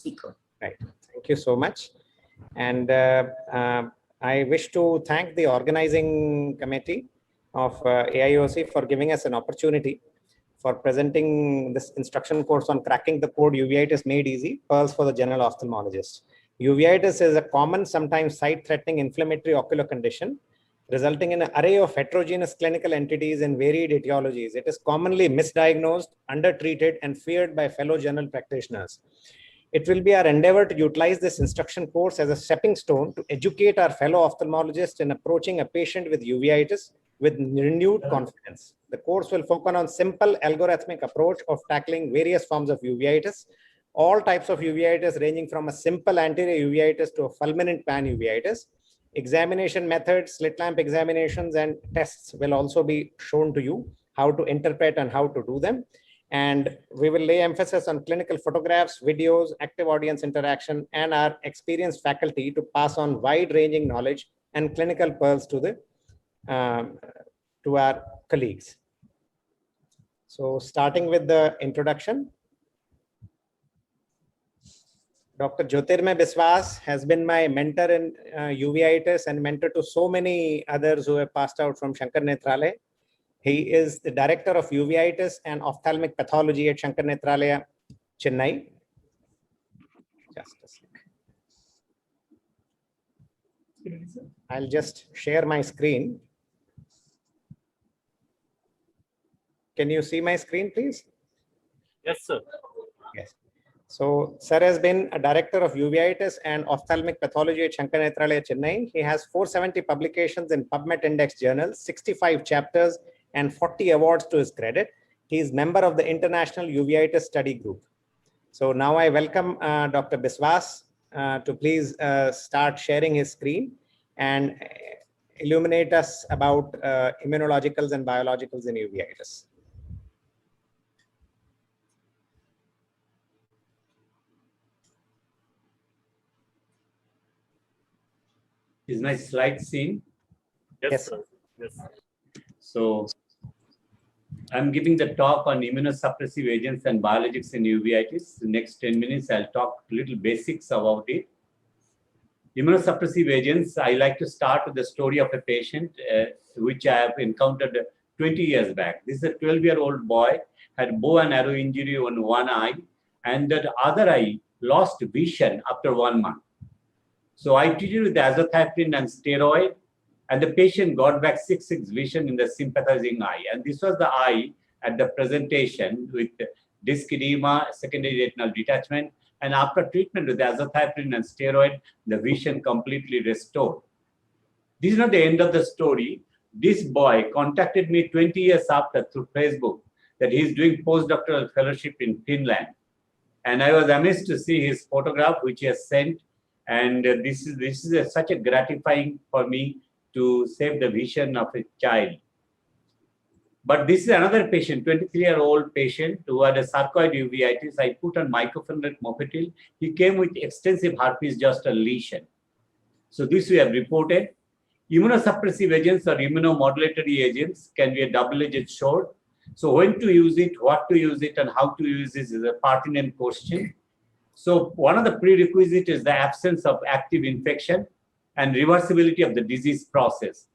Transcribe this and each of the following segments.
speaker. Right. Thank you so much. And I wish to thank the organizing committee of AIOC for giving us an opportunity for presenting this instruction course on cracking the code uveitis made easy, pearls for the general ophthalmologist. Uveitis is a common, sometimes sight-threatening inflammatory ocular condition resulting in an array of heterogeneous clinical entities and varied etiologies. It is commonly misdiagnosed, undertreated, and feared by fellow general practitioners. It will be our endeavor to utilize this instruction course as a stepping stone to educate our fellow ophthalmologists in approaching a patient with uveitis with renewed confidence. The course will focus on simple algorithmic approach of tackling various forms of uveitis, all types of uveitis ranging from a simple anterior uveitis to a fulminant pan uveitis. Examination methods, slit lamp examinations and tests will also be shown to you, how to interpret and how to do them. And we will lay emphasis on clinical photographs, videos, active audience interaction, and our experienced faculty to pass on wide-ranging knowledge and clinical pearls to our colleagues. So starting with the introduction, Dr. Jyotirmay Biswas has been my mentor in uveitis and mentor to so many others who have passed out from Shankar Nethralaya. He is the director of uveitis and ophthalmic pathology at Shankar Nethralaya, Chennai. Just a sec. I'll just share my screen. Can you see my screen, please? Yes, sir. Yes. So, sir has been a director of uveitis and ophthalmic pathology at Shankar Nethralaya, Chennai. He has 470 publications in PubMed Index journals, 65 chapters, and 40 awards to his credit. He is member of the International Uveitis Study Group. So now I welcome Dr. Biswas to please start sharing his screen and illuminate us about immunologicals and biologicals in uveitis. Is my slide seen? Yes, sir. Yes. So I'm giving the talk on immunosuppressive agents and biologics in uveitis. The next 10 minutes, I'll talk little basics about it. Immunosuppressive agents, I like to start with the story of a patient which I have encountered 20 years back. This is a 12-year-old boy, had bow and arrow injury on one eye, and that other eye lost vision after 1 month. So I treated with azathioprine and steroid, and the patient got back 6/6 vision in the sympathizing eye. And this was the eye at the presentation with disc edema, secondary retinal detachment. And after treatment with azathioprine and steroid, the vision completely restored. This is not the end of the story. This boy contacted me 20 years after through Facebook that he's doing postdoctoral fellowship in Finland. And I was amazed to see his photograph, which he has sent. And this is such a gratifying for me to save the vision of a child. But this is another patient, 23-year-old patient who had a sarcoid uveitis. I put on mycophenolate mofetil. He came with extensive herpes zoster lesion. So this we have reported. Immunosuppressive agents or immunomodulatory agents can be a double-edged sword. So when to use it, what to use it, and how to use this is a pertinent question. So one of the prerequisites is the absence of active infection and reversibility of the disease process.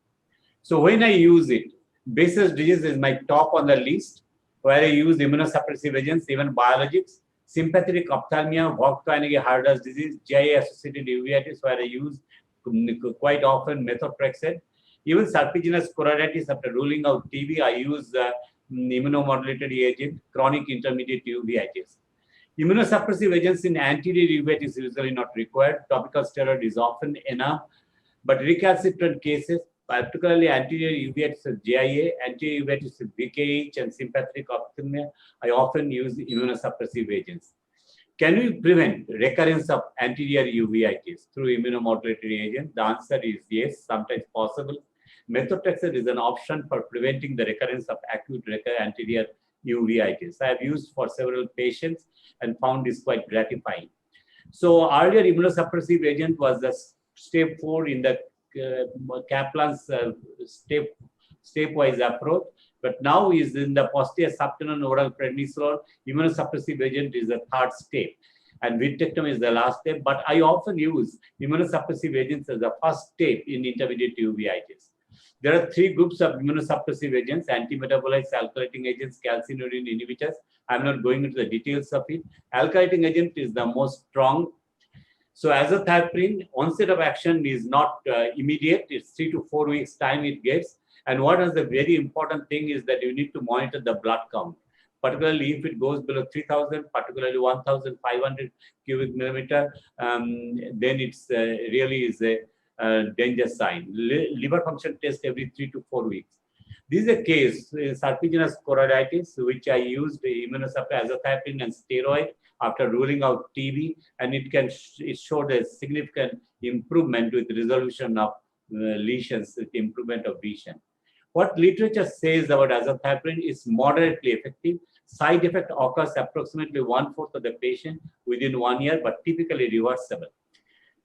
So when I use it, Baser's disease is my top on the list, where I use immunosuppressive agents, even biologics, sympathetic ophthalmia, Vogt-Koyanagi-Harders disease, GI-associated uveitis, where I use quite often methotrexate. Even serpiginous choroiditis, after ruling out TB, I use immunomodulatory agent, chronic intermediate uveitis. Immunosuppressive agents in anterior uveitis is usually not required. Topical steroid is often enough, but recalcitrant cases, particularly anterior uveitis of GIA, anterior uveitis of BKH, and sympathetic ophthalmia, I often use immunosuppressive agents. Can we prevent recurrence of anterior uveitis through immunomodulatory agent? The answer is yes, sometimes possible. Methotrexate is an option for preventing the recurrence of acute anterior uveitis. I have used for several patients and found this quite gratifying. So earlier immunosuppressive agent was the step 4 in the Kaplan's stepwise approach, but now is in the posterior subtenon oral prednisolone. Immunosuppressive agent is the 3rd step. and vitrectomy is the last step. But I often use immunosuppressive agents as the first step in intermediate uveitis. There are three groups of immunosuppressive agents: antimetabolites, alkylating agents, calcineurin inhibitors. I'm not going into the details of it. Alkylating agent is the most strong. So azathioprine, onset of action is not immediate. It's 3 to 4 weeks time it gets. And what is the very important thing is that you need to monitor the blood count, particularly if it goes below 3,000, particularly 1,500 cubic millimeter, then it's really is a danger sign. Liver function test every 3 to 4 weeks. This is a case in serpiginous choroiditis, which I used immunosuppressive azathioprine and steroid after ruling out TB, and it showed a significant improvement with resolution of lesions, with improvement of vision. What literature says about azathioprine is moderately effective. Side effect occurs approximately 1/4 of the patient within 1 year, but typically reversible.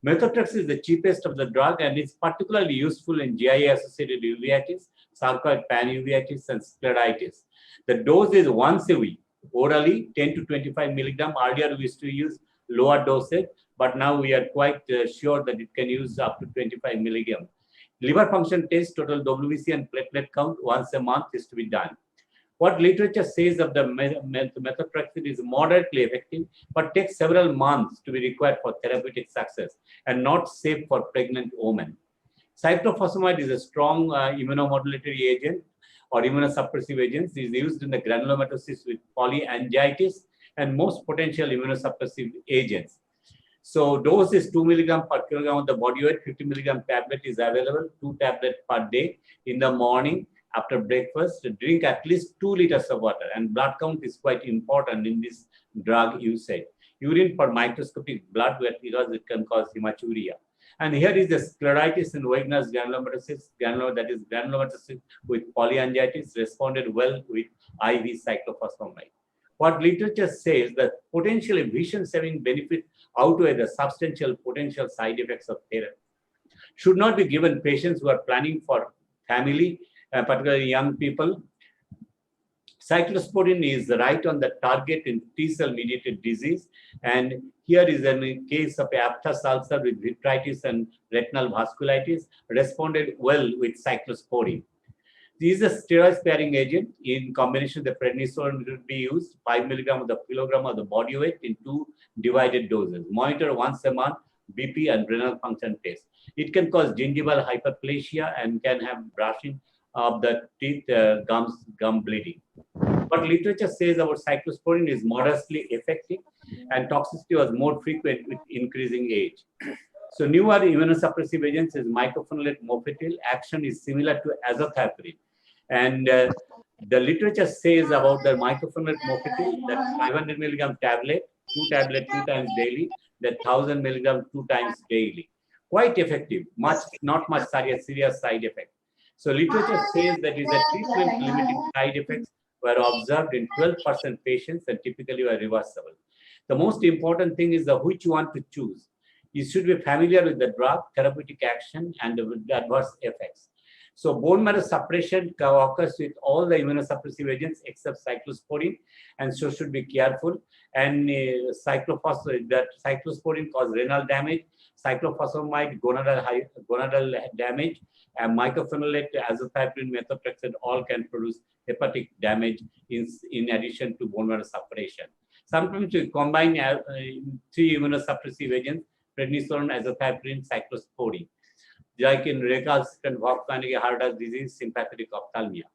Methotrexate is the cheapest of the drug and is particularly useful in GI-associated uveitis, sarcoid panuveitis, and scleritis. The dose is once a week, orally 10 to 25 milligram. Earlier we used to use lower dosage, but now we are quite sure that it can use up to 25 milligram. Liver function test, total WBC and platelet count once a month is to be done. What literature says of the methotrexate is moderately effective, but takes several months to be required for therapeutic success and not safe for pregnant women. Cyclophosphamide is a strong immunomodulatory agent or immunosuppressive agent. It is used in the granulomatosis with polyangiitis and most potential immunosuppressive agents. So dose is 2 milligram per kilogram of the body weight. 50 milligram tablet is available, 2 tablets per day in the morning. After breakfast, drink at least 2 liters of water, and blood count is quite important in this drug usage. Urine for microscopic blood because it can cause hematuria. And here is the scleritis in Wegener's granulomatosis, that is granulomatosis with polyangiitis, responded well with IV cyclophosphamide. What literature says that potentially vision-saving benefits outweigh the substantial potential side effects of therapy. Should not be given patients who are planning for family, particularly young people. Cyclosporine is right on the target in T-cell mediated disease. And here is a case of aphthous ulcer with vitritis and retinal vasculitis, responded well with cyclosporine. This is a steroid-sparing agent. In combination with the prednisolone, it will be used 5 milligram of the kilogram of the body weight in 2 divided doses. Monitor once a month, BP and renal function test. It can cause gingival hyperplasia and can have brushing of the teeth, gum bleeding. But literature says about cyclosporine is modestly effective and toxicity was more frequent with increasing age. So newer immunosuppressive agents is mycophenolate mofetil. Action is similar to azathioprine. And the literature says about the mycophenolate mofetil that 500 milligram tablet, 2 tablets 2 times daily, that 1000 milligram 2 times daily. Quite effective, not much serious side effect. So literature says that is that treatment limiting side effects were observed in 12% patients and typically were reversible. The most important thing is which you want to choose. You should be familiar with the drug, therapeutic action, and the adverse effects. So bone marrow suppression occurs with all the immunosuppressive agents except cyclosporine, and so should be careful. And cyclosporine causes renal damage, cyclophosphamide gonadal damage, and mycophenolate, azathioprine, methotrexate all can produce hepatic damage in addition to bone marrow suppression. Sometimes we combine 3 immunosuppressive agents, prednisolone, azathioprine, cyclosporine, like in recalcitrant volcanic heart disease, sympathetic ophthalmia.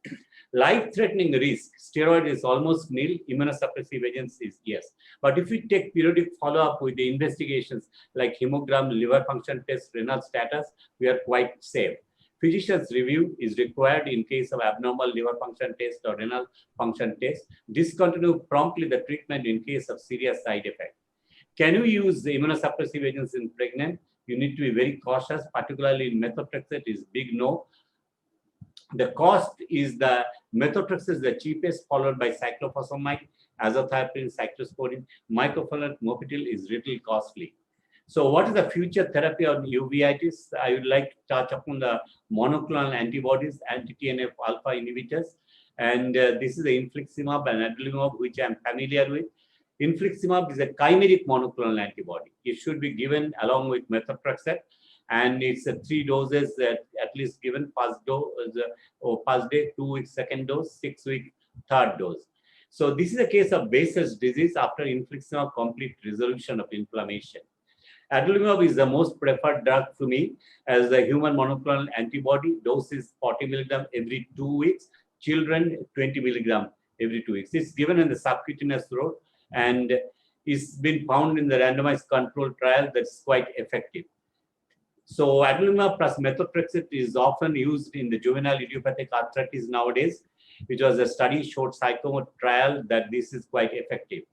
Life-threatening risk, steroid is almost nil, immunosuppressive agents is yes. But if we take periodic follow-up with the investigations like hemogram, liver function test, renal status, we are quite safe. Physician's review is required in case of abnormal liver function test or renal function test. Discontinue promptly the treatment in case of serious side effect. Can you use the immunosuppressive agents in pregnant? You need to be very cautious, particularly in methotrexate is big no. The cost is the methotrexate is the cheapest, followed by cyclophosphamide, azathioprine, cyclosporine. Mycophenolate mofetil is little costly. So what is the future therapy on uveitis? I would like to touch upon the monoclonal antibodies, anti-TNF alpha inhibitors. And this is the infliximab and adalimumab, which I am familiar with. Infliximab is a chimeric monoclonal antibody. It should be given along with methotrexate, and it's 3 doses at least given: first dose or first day, 2 weeks second dose, 6 week third dose. So this is a case of Behçet's disease after infliximab complete resolution of inflammation. Adalimumab is the most preferred drug to me as a human monoclonal antibody. Dose is 40 milligram every 2 weeks. Children 20 milligram every 2 weeks. It's given in the subcutaneous route and it's been found in the randomized control trial that's quite effective. So adalimumab plus methotrexate is often used in the juvenile idiopathic arthritis nowadays, which was a study showed psychomotor trial that this is quite effective.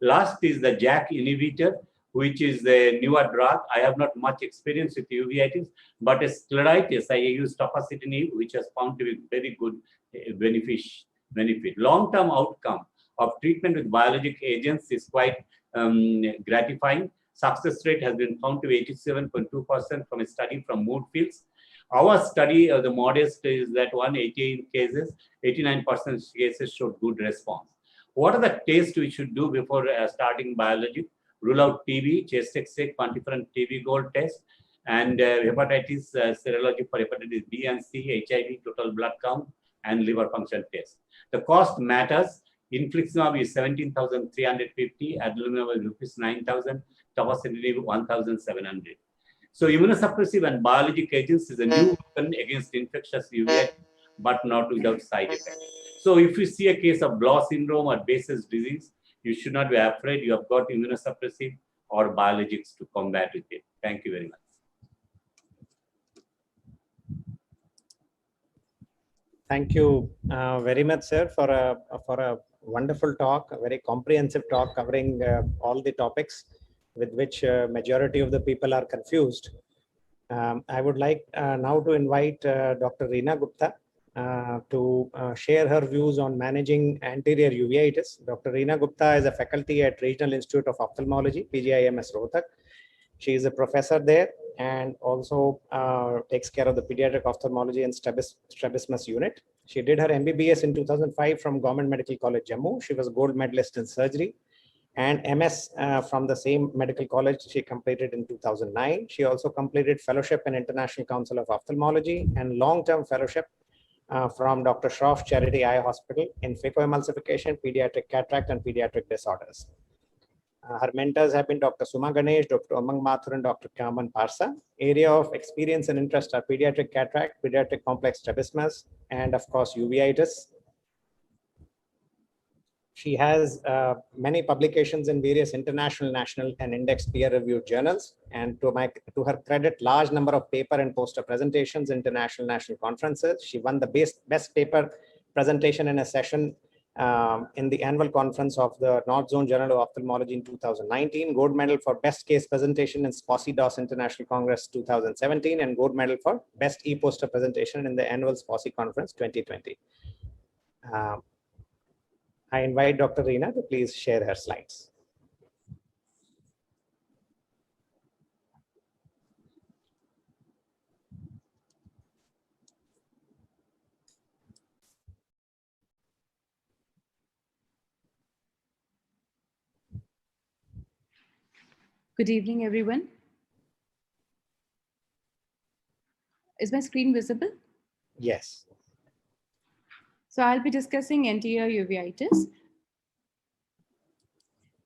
Last is the JAK inhibitor, which is the newer drug. I have not much experience with uveitis, but a Scleritis, I use tofacitinib, which has found to be very good benefit. Long-term outcome of treatment with biologic agents is quite gratifying. Success rate has been found to be 87.2% from a study from Moodfields. Our study, the modest is that 188 cases, 89% cases showed good response. What are the tests we should do before starting biologic? Rule out TB, chest X-ray, quantiferon TB gold test, and hepatitis serology for hepatitis B and C, HIV, total blood count, and liver function test. The cost matters. Infliximab is 17,350, adalimumab is rupees 9,000, tofacitinib 1,700. So immunosuppressive and biologic agents is a new weapon against infectious uveitis, but not without side effects. So if you see a case of Bloch syndrome or Behçet's disease, you should not be afraid. You have got immunosuppressive or biologics to combat with it. Thank you very much. Thank you very much, sir, for a wonderful talk, a very comprehensive talk covering all the topics with which majority of the people are confused. I would like now to invite Dr. Reena Gupta to share her views on managing anterior uveitis. Dr. Reena Gupta is a faculty at Regional Institute of Ophthalmology, PGIMS Rohtak. She is a professor there and also takes care of the pediatric ophthalmology and strabismus unit. She did her MBBS in 2005 from Government Medical College, Jammu. She was gold medalist in surgery, and MS from the same medical college she completed in 2009. She also completed fellowship in International Council of Ophthalmology and long-term fellowship from Dr. Shroff Charity Eye Hospital in phacoemulsification, pediatric cataract, and pediatric disorders. Her mentors have been Dr. Suma Ganesh, Dr. Umang Mathur, and Dr. Kaman Parsa. Area of experience and interest are pediatric cataract, pediatric complex strabismus, and of course uveitis. She has many publications in various international, national, and indexed peer-reviewed journals. And to her credit, large number of paper and poster presentations, international, national conferences. She won the best paper presentation in a session in the annual conference of the North Zone Journal of Ophthalmology in 2019, gold medal for best case presentation in SPOSI-DOS International Congress 2017, and gold medal for best e-poster presentation in the annual SPOSI Conference 2020. I invite Dr. Reena to please share her slides. Good evening, everyone. Is my screen visible? Yes. So I'll be discussing anterior uveitis.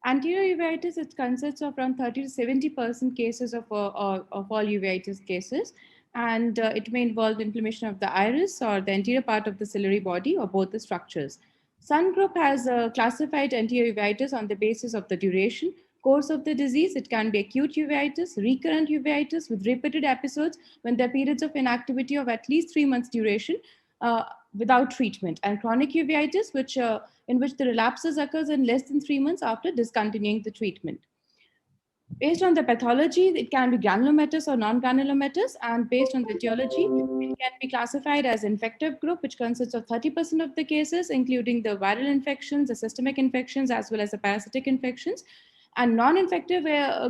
Anterior uveitis, it consists of around 30 to 70% cases of all uveitis cases. And it may involve inflammation of the iris or the anterior part of the ciliary body or both the structures. Sun Group has classified anterior uveitis on the basis of the duration, course of the disease. It can be acute uveitis, recurrent uveitis with repeated episodes when there are periods of inactivity of at least 3 months duration without treatment, and chronic uveitis, in which the relapses occurs in less than 3 months after discontinuing the treatment. Based on the pathology, it can be granulomatous or non-granulomatous, and based on the etiology, it can be classified as infective group, which consists of 30% of the cases, including the viral infections, the systemic infections, as well as the parasitic infections, and non-infective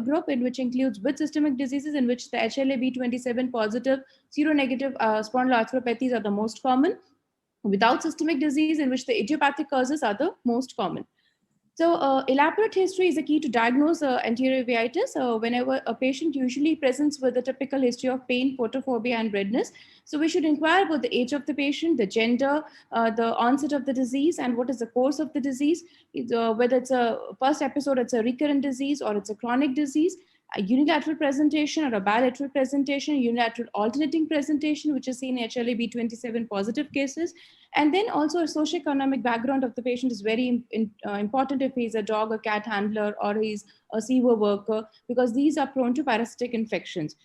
group, in which includes with systemic diseases, in which the HLA-B27 positive, seronegative spondyloarthropathies are the most common, without systemic disease, in which the idiopathic causes are the most common. So elaborate history is a key to diagnose anterior uveitis. Whenever a patient usually presents with a typical history of pain, photophobia, and redness. So we should inquire about the age of the patient, the gender, the onset of the disease, and what is the course of the disease. Whether it's a first episode, it's a recurrent disease, or it's a chronic disease. A unilateral presentation or a bilateral presentation, unilateral alternating presentation, which is seen in HLA-B27 positive cases. And then also a socioeconomic background of the patient is very important if he's a dog or cat handler or he's a sewer worker, because these are prone to parasitic infections.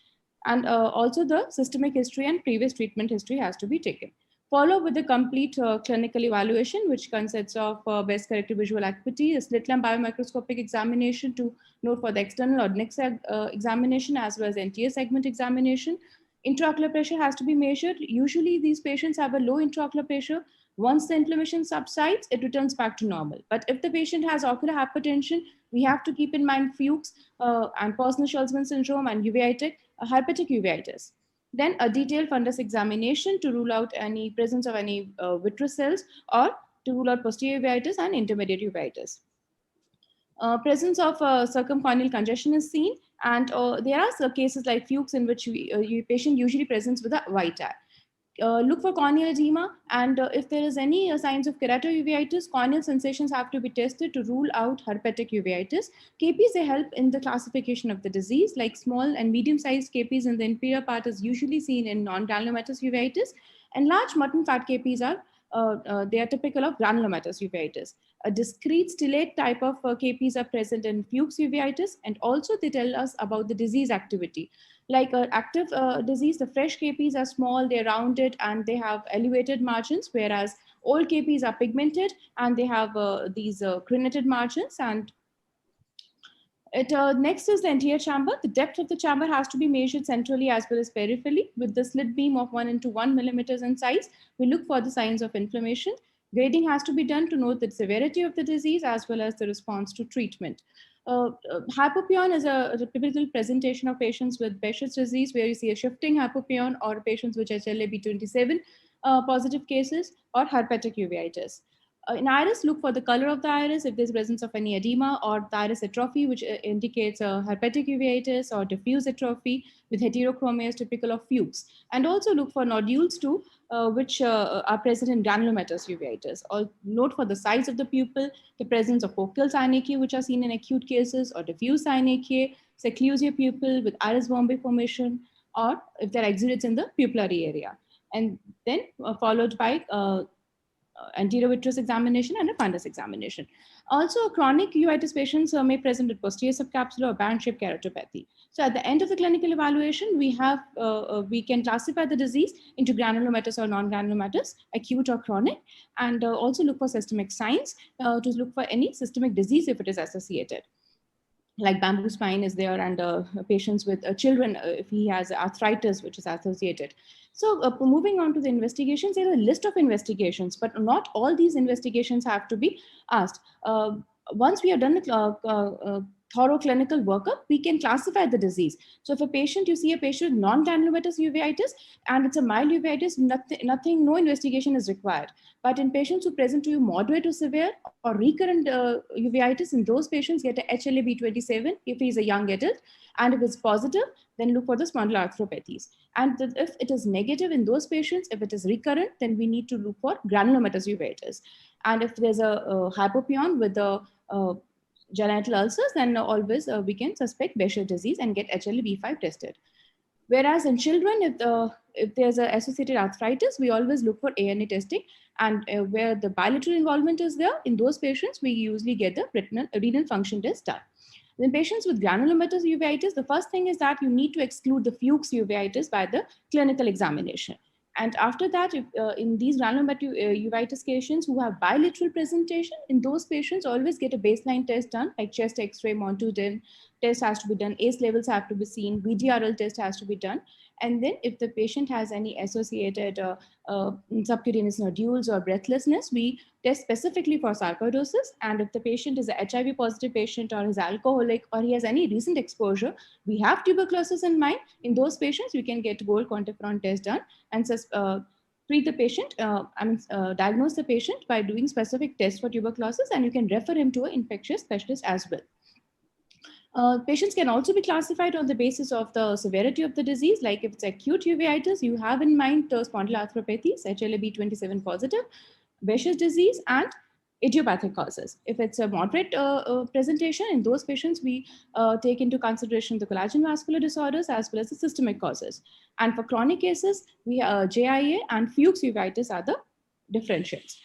And also the systemic history and previous treatment history has to be taken. Follow with the complete clinical evaluation, which consists of best corrected visual acuity, a slit lamp biomicroscopic examination to note for the external or next examination, as well as anterior segment examination. Intraocular pressure has to be measured. Usually these patients have a low intraocular pressure. Once the inflammation subsides, it returns back to normal. But if the patient has ocular hypertension, we have to keep in mind Fuchs and Posner-Schulzman syndrome and uveitic, herpetic uveitis. Then a detailed fundus examination to rule out any presence of any vitreous cells, or to rule out posterior uveitis and intermediate uveitis. Presence of circumcorneal congestion is seen, and there are cases like Fuchs in which patient usually presents with a white eye. Look for corneal edema, and if there is any signs of keratouveitis, corneal sensations have to be tested to rule out herpetic uveitis. KPs, they help in the classification of the disease, like small and medium-sized KPs in the inferior part is usually seen in non-granulomatous uveitis, and large mutton fat KPs are they are typical of granulomatous uveitis. A discrete stellate type of KPs are present in Fuchs uveitis, and also they tell us about the disease activity. Like active disease, the fresh KPs are small, they're rounded, and they have elevated margins, whereas old KPs are pigmented and they have these crenated margins. And next is the anterior chamber. The depth of the chamber has to be measured centrally as well as peripherally with the slit beam of 1 × 1 millimeters in size. We look for the signs of inflammation. Grading has to be done to note the severity of the disease as well as the response to treatment. Hypopyon is a typical presentation of patients with Behçet's disease, where you see a shifting hypopyon, or patients with HLA-B27 positive cases, or herpetic uveitis. In iris, look for the color of the iris, if there's presence of any edema, or the iris atrophy, which indicates herpetic uveitis, or diffuse atrophy with heterochromia is typical of Fuchs. And also look for nodules too, which are present in granulomatous uveitis. Note for the size of the pupil, the presence of focal synechiae, which are seen in acute cases, or diffuse synechiae, seclusive pupil with iris Bombay formation, or if there are exudates in the pupillary area. And then followed by anterior vitreous examination and a fundus examination. Also, chronic uveitis patients may present with posterior subcapsular or band-shaped keratopathy. So at the end of the clinical evaluation, we can classify the disease into granulomatous or non-granulomatous, acute or chronic, and also look for systemic signs to look for any systemic disease if it is associated. Like bamboo spine is there, and patients with children, if he has arthritis, which is associated. So moving on to the investigations, there are a list of investigations, but not all these investigations have to be asked. Once we have done the thorough clinical workup, we can classify the disease. So if you see a patient with non-granulomatous uveitis and it's a mild uveitis, no investigation is required. But in patients who present to you moderate to severe or recurrent uveitis, in those patients get a HLA-B27 if he's a young adult, and if it's positive, then look for the spondyloarthropathies. And if it is negative in those patients, if it is recurrent, then we need to look for granulomatous uveitis. And if there's a hypopyon with the genital ulcers, then always we can suspect Behçet's disease and get HLA-B5 tested. Whereas in children, if there's an associated arthritis, we always look for ANA testing, and where the bilateral involvement is there, in those patients, we usually get the renal function test done. In patients with granulomatous uveitis, the first thing is that you need to exclude the Fuchs uveitis by the clinical examination. And after that, in these granulomatous uveitis patients who have bilateral presentation, in those patients always get a baseline test done, like chest X-ray, Montu test has to be done, ACE levels have to be seen, VDRL test has to be done. And then if the patient has any associated subcutaneous nodules or breathlessness, we test specifically for sarcoidosis. And if the patient is a HIV positive patient or is alcoholic or he has any recent exposure, we have tuberculosis in mind. In those patients, we can get gold quantiferon test done and to treat the patient, diagnose the patient by doing specific tests for tuberculosis, and you can refer him to an infectious specialist as well. Patients can also be classified on the basis of the severity of the disease. Like if it's acute uveitis, you have in mind spondyloarthropathies, HLA-B27 positive, Behçet's disease, and idiopathic causes. If it's a moderate presentation, in those patients, we take into consideration the collagen vascular disorders as well as the systemic causes. And for chronic cases, we JIA and Fuchs uveitis are the differentials.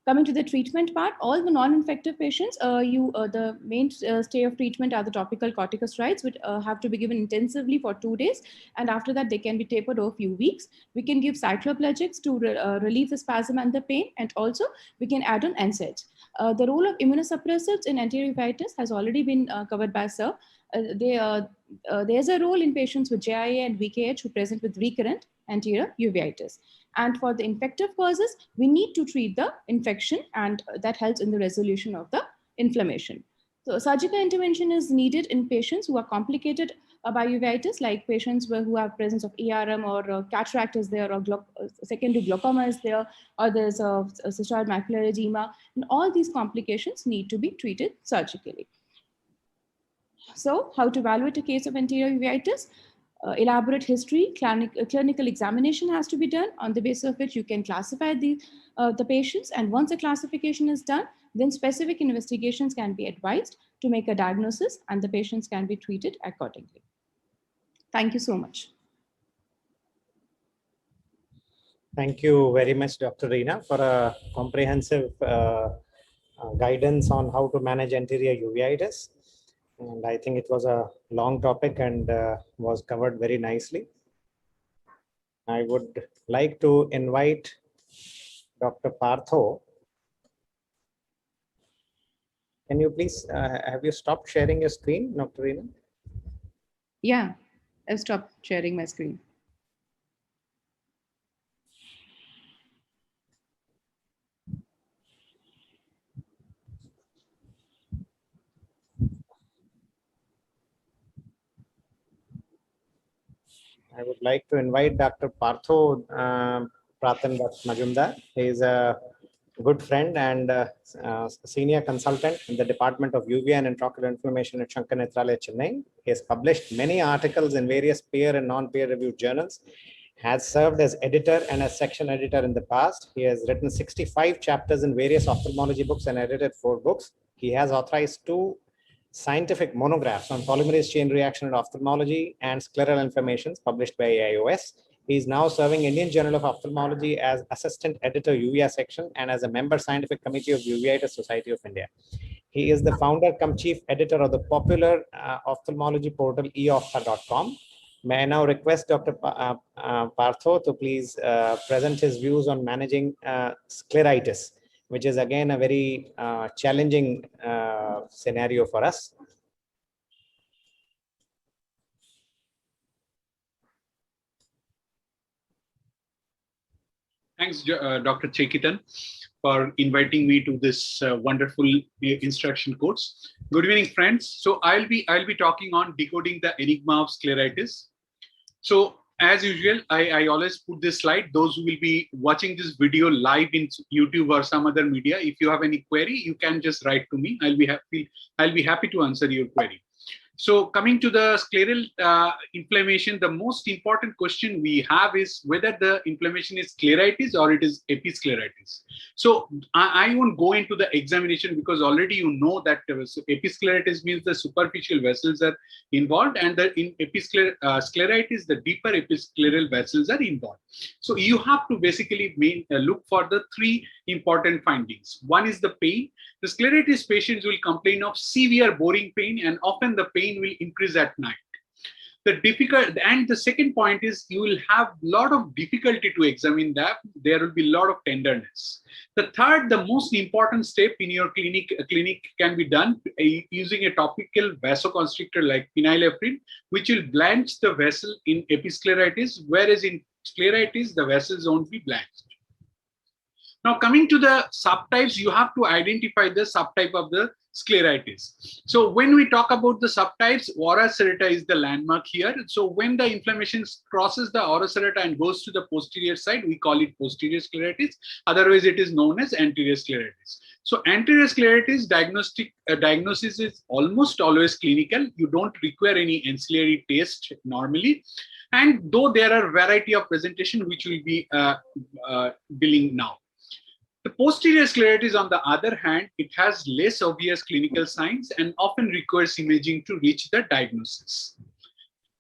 Coming to the treatment part, all the non-infective patients, the mainstay of treatment are the topical corticosteroids, which have to be given intensively for 2 days. And after that, they can be tapered over a few weeks. We can give cycloplegics to relieve the spasm and the pain. And also, we can add on NSAIDs. The role of immunosuppressives in anterior uveitis has already been covered by Sir. There's a role in patients with JIA and VKH who present with recurrent anterior uveitis. And for the infective causes, we need to treat the infection, and that helps in the resolution of the inflammation. So surgical intervention is needed in patients who are complicated by uveitis, like patients who have presence of ERM or cataract is there, or secondary glaucoma is there, or there's a cystoid macular edema, and all these complications need to be treated surgically. So how to evaluate a case of anterior uveitis? Elaborate history, clinical examination has to be done, on the basis of which you can classify the patients. And once the classification is done, then specific investigations can be advised to make a diagnosis, and the patients can be treated accordingly. Thank you so much. Thank you very much, Dr. Reena, for a comprehensive guidance on how to manage anterior uveitis. And I think it was a long topic and was covered very nicely. I would like to invite Dr. Partho. Can you please, have you stopped sharing your screen, Dr. Reena? Yeah, I've stopped sharing my screen. I would like to invite Dr. Partho Pratan Majumdar. He is a good friend and senior consultant in the Department of UVA and Intraocular Inflammation at Shankar Nethralaya, Chennai. He has published many articles in various peer and non-peer reviewed journals, has served as editor and as section editor in the past. He has written 65 chapters in various ophthalmology books and edited 4 books. He has authorized 2 scientific monographs on polymerase chain reaction in ophthalmology and scleral inflammations published by AIOS. He is now serving Indian Journal of Ophthalmology as assistant editor UVA section and as a member scientific committee of Uveitis Society of India. He is the founder cum chief editor of the popular ophthalmology portal eophtha.com. May I now request Dr. Partho to please present his views on managing scleritis, which is again a very challenging scenario for us. Thanks, Dr. Chekitaan, for inviting me to this wonderful instruction course. Good evening, friends. So I'll be talking on decoding the enigma of scleritis. So as usual, I always put this slide. Those who will be watching this video live in YouTube or some other media, if you have any query, you can just write to me. I'll be happy to answer your query. So coming to the scleral inflammation, the most important question we have is whether the inflammation is scleritis or it is episcleritis. So I won't go into the examination because already you know that episcleritis means the superficial vessels are involved, and in scleritis, the deeper episcleral vessels are involved. So you have to basically look for the 3 important findings. One is the pain. The scleritis patients will complain of severe boring pain, and often the pain will increase at night. The second point is you will have a lot of difficulty to examine that. There will be a lot of tenderness. The third, the most important step in your clinic can be done using a topical vasoconstrictor like phenylephrine, which will blanch the vessel in episcleritis, whereas in scleritis, the vessels won't be blanched. Now, coming to the subtypes, you have to identify the subtype of the scleritis. So when we talk about the subtypes, ora serrata is the landmark here. So when the inflammation crosses the ora serrata and goes to the posterior side, we call it posterior scleritis. Otherwise, it is known as anterior scleritis. So anterior scleritis diagnosis is almost always clinical. You don't require any ancillary test normally. And though there are variety of presentation, which we'll be dealing now. The posterior scleritis, on the other hand, it has less obvious clinical signs and often requires imaging to reach the diagnosis.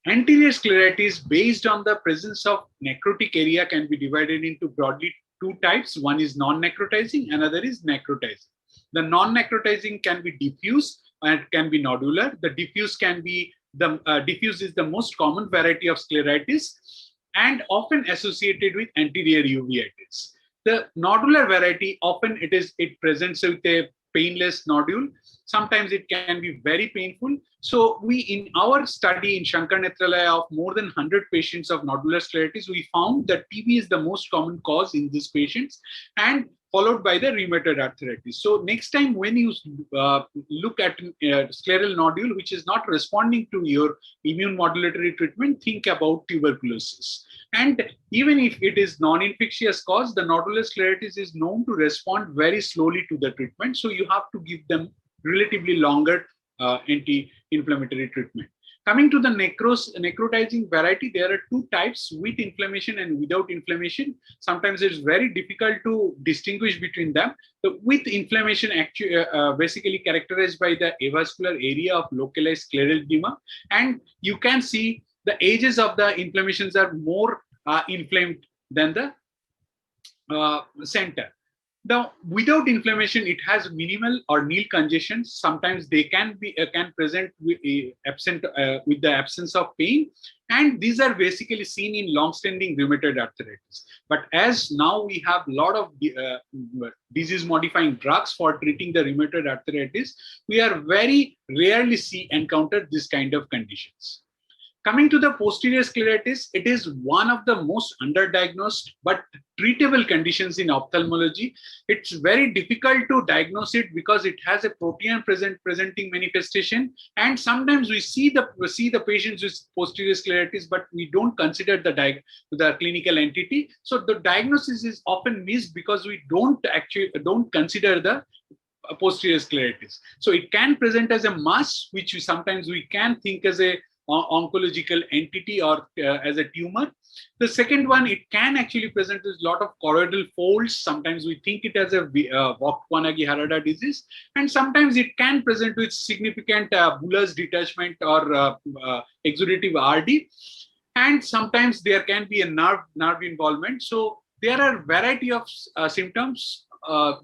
Anterior scleritis, based on the presence of necrotic area, can be divided into broadly two types. One is non-necrotizing, another is necrotizing. The non-necrotizing can be diffuse and can be nodular. The diffuse can be diffuse is the most common variety of scleritis and often associated with anterior uveitis. The nodular variety, often it presents with a painless nodule. Sometimes it can be very painful. So we, in our study in Shankar Nethralaya of more than 100 patients of nodular scleritis, we found that TB is the most common cause in these patients, and followed by the rheumatoid arthritis. So next time when you look at scleral nodule which is not responding to your immune modulatory treatment, think about tuberculosis. And even if it is non-infectious cause, the nodular scleritis is known to respond very slowly to the treatment. So you have to give them relatively longer anti-inflammatory treatment. Coming to the necrotizing variety, there are two types, with inflammation and without inflammation. Sometimes it's very difficult to distinguish between them. The with inflammation actually basically characterized by the avascular area of localized scleral edema, and you can see the edges of the inflammations are more inflamed than the center. Now, without inflammation, it has minimal or nil congestion. Sometimes they can present with the absence of pain, and these are basically seen in long-standing rheumatoid arthritis. But as now we have a lot of disease-modifying drugs for treating the rheumatoid arthritis, we are very rarely encounter this kind of conditions. Coming to the posterior scleritis, it is one of the most underdiagnosed but treatable conditions in ophthalmology. It's very difficult to diagnose it because it has a protein presenting manifestation, and sometimes we see the patients with posterior scleritis, but we don't consider the clinical entity. So the diagnosis is often missed because we don't consider the posterior scleritis. So it can present as a mass, which sometimes we can think as a oncological entity or as a tumor. The second one, it can actually present as a lot of choroidal folds. Sometimes we think it as a Vogt-Wanagi-Harada disease, and sometimes it can present with significant bullous detachment or exudative RD, and sometimes there can be a nerve involvement. So there are variety of symptoms,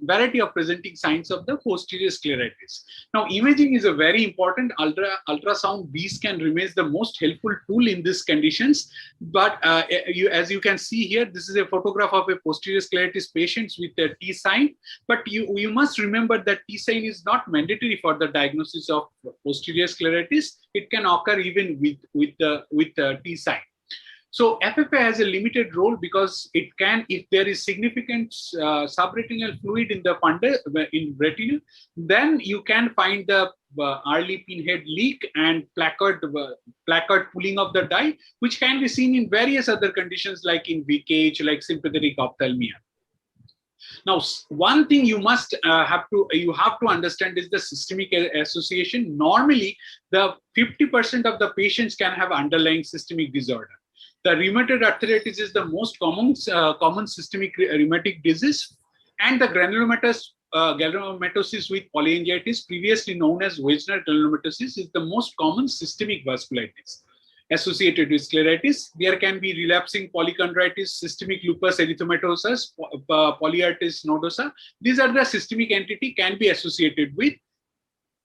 variety of presenting signs of the posterior scleritis. Now, imaging is a very important. Ultrasound B scan remains the most helpful tool in these conditions. But as you can see here, this is a photograph of a posterior scleritis patient with a T sign. But you must remember that T sign is not mandatory for the diagnosis of posterior scleritis. It can occur even with the T sign. So FFA has a limited role because it can, if there is significant subretinal fluid in the retina, then you can find the early pinhead leak and placard pulling of the dye, which can be seen in various other conditions like in VKH, like sympathetic ophthalmia. Now, one thing you have to understand is the systemic association. Normally, the 50% of the patients can have underlying systemic disorder. The rheumatoid arthritis is the most common systemic rheumatic disease, and the granulomatosis with polyangiitis, previously known as Wegener granulomatosis, is the most common systemic vasculitis associated with scleritis. There can be relapsing polychondritis, systemic lupus erythematosus, polyarthritis nodosa. These are the systemic entity can be associated with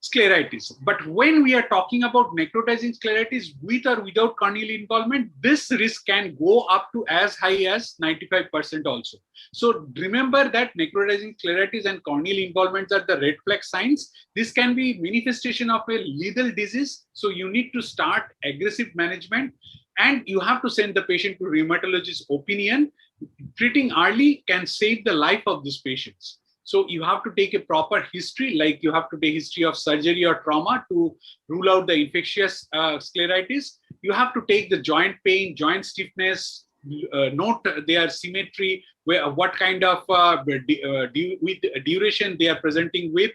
scleritis. But when we are talking about necrotizing scleritis with or without corneal involvement, this risk can go up to as high as 95% also. So remember that necrotizing scleritis and corneal involvements are the red flag signs. This can be manifestation of a lethal disease. So you need to start aggressive management, and you have to send the patient to rheumatologist's opinion. Treating early can save the life of these patients. So you have to take a proper history, like you have to take history of surgery or trauma to rule out the infectious scleritis. You have to take the joint pain, joint stiffness, note their symmetry, what kind of duration they are presenting with,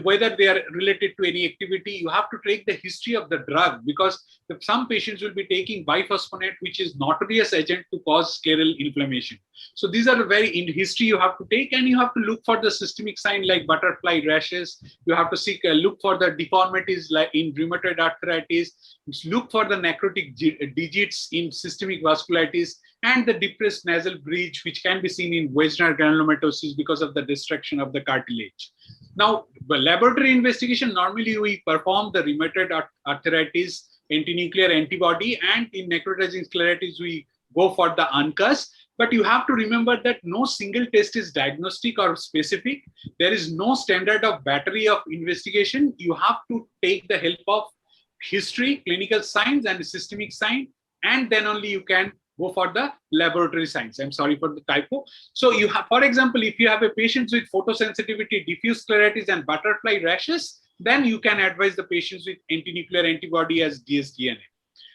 whether they are related to any activity. You have to take the history of the drug, because some patients will be taking biphosphonate, which is notorious agent to cause scleral inflammation. So these are very in history you have to take, and you have to look for the systemic sign like butterfly rashes. You have to look for the deformities like in rheumatoid arthritis. Look for the necrotic digits in systemic vasculitis, and the depressed nasal bridge, which can be seen in Wegener granulomatosis because of the destruction of the cartilage. Now, the laboratory investigation, normally we perform the rheumatoid arthritis antinuclear antibody, and in necrotizing scleritis, we go for the UNCUS. But you have to remember that no single test is diagnostic or specific. There is no standard of battery of investigation. You have to take the help of history, clinical signs, and systemic sign, and then only you can go for the laboratory signs. I'm sorry for the typo. So you have, for example, if you have a patient with photosensitivity, diffuse scleritis, and butterfly rashes, then you can advise the patients with antinuclear antibody as dsDNA.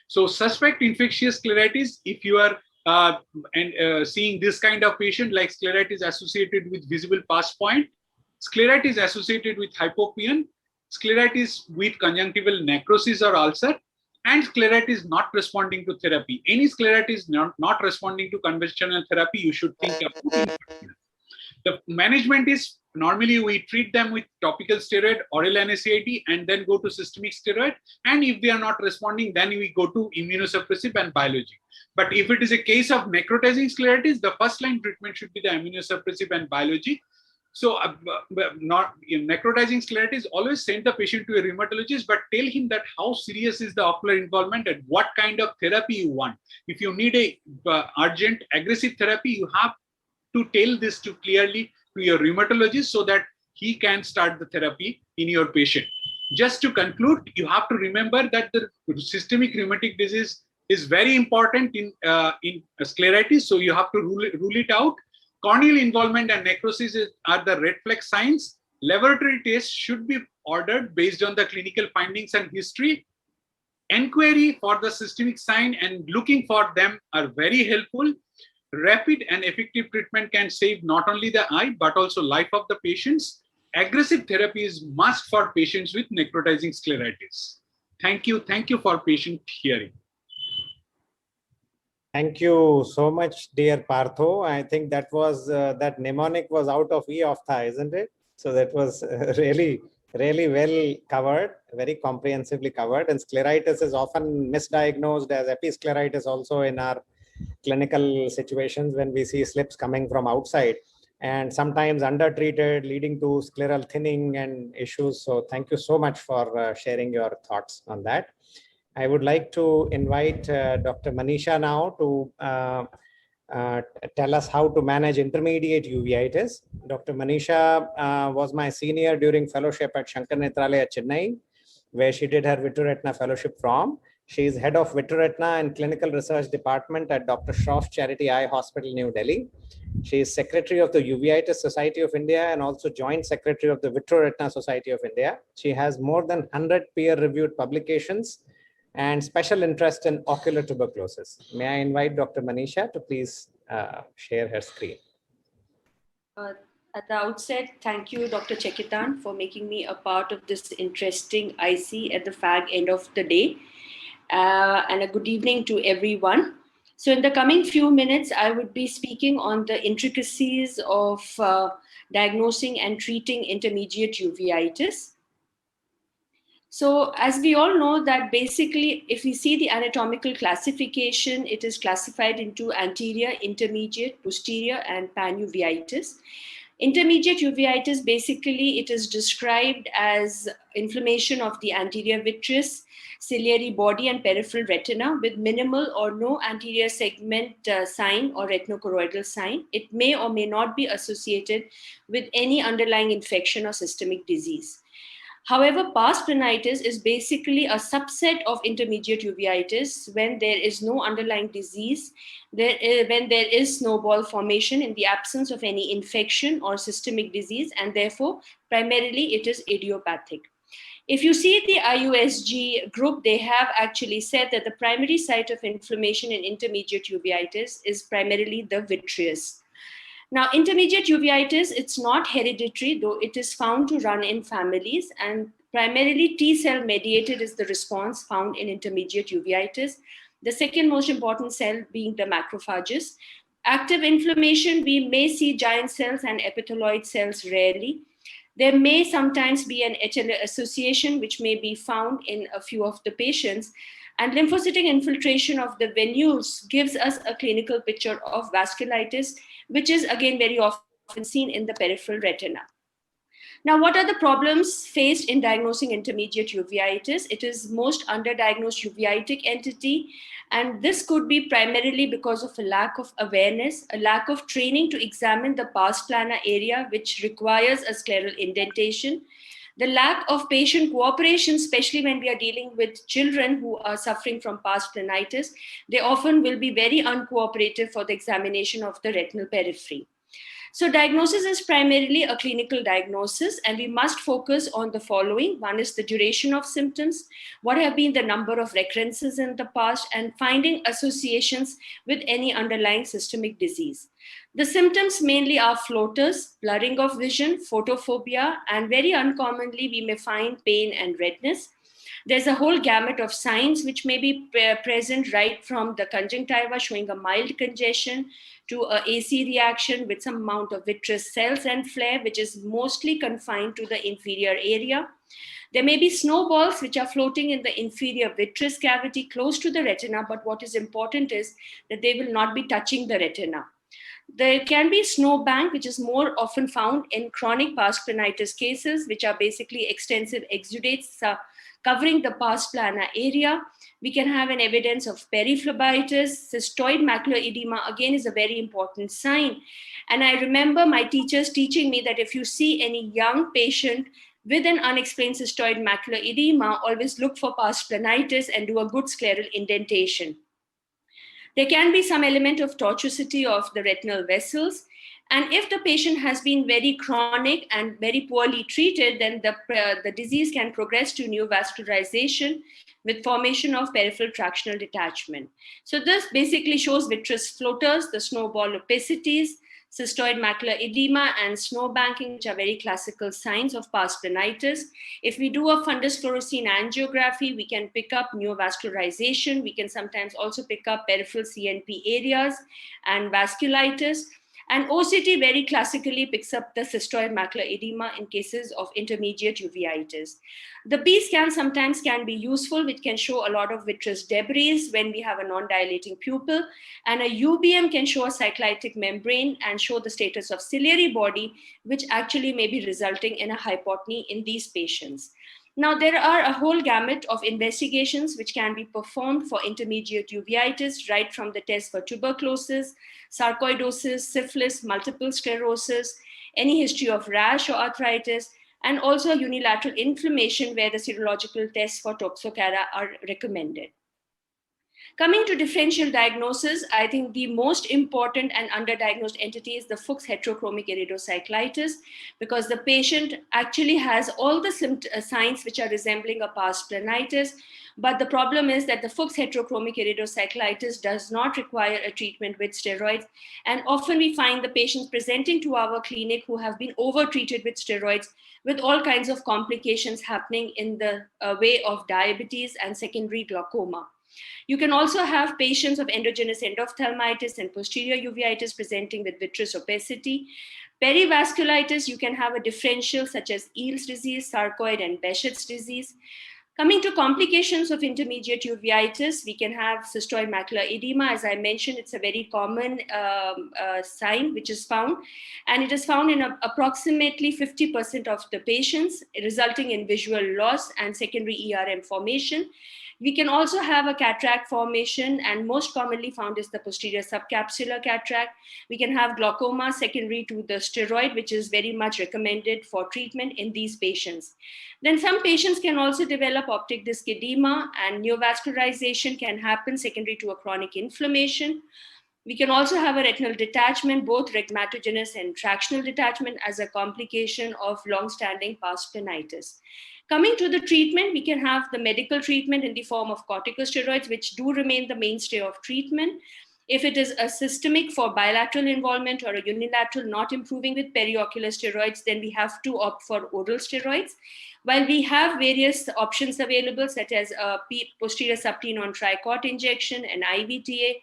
So suspect infectious scleritis, if you are seeing this kind of patient like scleritis associated with visible pass point, scleritis associated with hypopion, scleritis with conjunctival necrosis or ulcer, and scleritis not responding to therapy. Any scleritis not responding to conventional therapy, you should think of. The management is normally we treat them with topical steroid, oral NSAID, and then go to systemic steroid. And if they are not responding, then we go to immunosuppressive and biologic. But if it is a case of necrotizing scleritis, the first line treatment should be the immunosuppressive and biologic. So not in necrotizing scleritis, always send the patient to a rheumatologist, but tell him that how serious is the ocular involvement and what kind of therapy you want. If you need a urgent aggressive therapy, you have to tell this to clearly to your rheumatologist so that he can start the therapy in your patient. Just to conclude, you have to remember that the systemic rheumatic disease is very important in scleritis, so you have to rule it out. Corneal involvement and necrosis are the red flag signs. Laboratory tests should be ordered based on the clinical findings and history. Enquiry for the systemic sign and looking for them are very helpful. Rapid and effective treatment can save not only the eye, but also life of the patients. Aggressive therapy is must for patients with necrotizing scleritis. Thank you. Thank you for patient hearing. Thank you so much, dear Partho. I think that was that mnemonic was out of E of Tha, isn't it? So that was really well covered, very comprehensively covered. And scleritis is often misdiagnosed as episcleritis also in our clinical situations when we see slips coming from outside, and sometimes undertreated, leading to scleral thinning and issues. So thank you so much for sharing your thoughts on that. I would like to invite Dr. Manisha now to tell us how to manage intermediate uveitis. Dr. Manisha was my senior during fellowship at Shankar Nethralaya, Chennai, where she did her Vitreoretina fellowship from. She is head of Vitreoretina and Clinical Research Department at Dr. Shroff Charity Eye Hospital, New Delhi. She is secretary of the Uveitis Society of India and also joint secretary of the Vitreoretina Society of India. She has more than 100 peer-reviewed publications and special interest in ocular tuberculosis. May I invite Dr. Manisha to please share her screen. At the outset, thank you, Dr. Chekitaan, for making me a part of this interesting IC at the fag end of the day. And a good evening to everyone. So in the coming few minutes, I would be speaking on the intricacies of diagnosing and treating intermediate uveitis. So as we all know that basically, if we see the anatomical classification, it is classified into anterior, intermediate, posterior, and panuveitis. Intermediate uveitis, basically, it is described as inflammation of the anterior vitreous, ciliary body, and peripheral retina with minimal or no anterior segment sign or retinochoroidal sign. It may or may not be associated with any underlying infection or systemic disease. However, pars planitis is basically a subset of intermediate uveitis when there is no underlying disease, when there is snowball formation in the absence of any infection or systemic disease, and therefore, primarily it is idiopathic. If you see the IUSG group, they have actually said that the primary site of inflammation in intermediate uveitis is primarily the vitreous. Now, intermediate uveitis, it's not hereditary, though it is found to run in families, and primarily T-cell mediated is the response found in intermediate uveitis. The second most important cell being the macrophages. Active inflammation, we may see giant cells and epithelioid cells rarely. There may sometimes be an HLA association, which may be found in a few of the patients. And lymphocytic infiltration of the venules gives us a clinical picture of vasculitis, which is again very often seen in the peripheral retina. Now, what are the problems faced in diagnosing intermediate uveitis? It is most underdiagnosed uveitic entity, and this could be primarily because of a lack of awareness, a lack of training to examine the pars plana area, which requires a scleral indentation, the lack of patient cooperation, especially when we are dealing with children who are suffering from pars planitis. They often will be very uncooperative for the examination of the retinal periphery. So diagnosis is primarily a clinical diagnosis, and we must focus on the following. One is the duration of symptoms, what have been the number of recurrences in the past, and finding associations with any underlying systemic disease. The symptoms mainly are floaters, blurring of vision, photophobia, and very uncommonly, we may find pain and redness. There's a whole gamut of signs which may be present right from the conjunctiva showing a mild congestion to a AC reaction with some amount of vitreous cells and flare, which is mostly confined to the inferior area. There may be snowballs which are floating in the inferior vitreous cavity close to the retina, but what is important is that they will not be touching the retina. There can be snow bank, which is more often found in chronic pars planitis cases, which are basically extensive exudates covering the pars plana area. We can have an evidence of periphlebitis. Cystoid macular edema, again, is a very important sign. And I remember my teachers teaching me that if you see any young patient with an unexplained cystoid macular edema, always look for pars planitis and do a good scleral indentation. There can be some element of tortuosity of the retinal vessels. And if the patient has been very chronic and very poorly treated, then the disease can progress to neovascularization with formation of peripheral tractional detachment. So this basically shows vitreous floaters, the snowball opacities, cystoid macular edema, and snow banking, which are very classical signs of pars planitis. If we do a fundus fluorescein angiography, we can pick up neovascularization. We can sometimes also pick up peripheral CNP areas and vasculitis. And OCT very classically picks up the cystoid macular edema in cases of intermediate uveitis. The B scan sometimes can be useful, which can show a lot of vitreous debris when we have a non-dilating pupil. And a UBM can show a cyclitic membrane and show the status of ciliary body, which actually may be resulting in a hypotony in these patients. Now, there are a whole gamut of investigations which can be performed for intermediate uveitis, right from the test for tuberculosis, sarcoidosis, syphilis, multiple sclerosis, any history of rash or arthritis, and also unilateral inflammation where the serological tests for Toxocara are recommended. Coming to differential diagnosis, I think the most important and underdiagnosed entity is the Fuchs heterochromic iridocyclitis, because the patient actually has all the signs which are resembling a pars planitis. But the problem is that the Fuchs heterochromic iridocyclitis does not require a treatment with steroids. And often we find the patients presenting to our clinic who have been over-treated with steroids with all kinds of complications happening in the way of diabetes and secondary glaucoma. You can also have patients of endogenous endophthalmitis and posterior uveitis presenting with vitreous opacity. Perivasculitis, you can have a differential such as Eales disease, sarcoid, and Behçet's disease. Coming to complications of intermediate uveitis, we can have cystoid macular edema. As I mentioned, it's a very common sign which is found, and it is found in approximately 50% of the patients, resulting in visual loss and secondary ERM formation. We can also have a cataract formation, and most commonly found is the posterior subcapsular cataract. We can have glaucoma secondary to the steroid, which is very much recommended for treatment in these patients. Then some patients can also develop optic disc edema, and neovascularization can happen secondary to a chronic inflammation. We can also have a retinal detachment, both rhegmatogenous and tractional detachment, as a complication of long-standing past planitis. Coming to the treatment, we can have the medical treatment in the form of corticosteroids, which do remain the mainstay of treatment. If it is a systemic for bilateral involvement or a unilateral not improving with periocular steroids, then we have to opt for oral steroids. While we have various options available, such as a posterior subtenon tricot injection, an IVTA,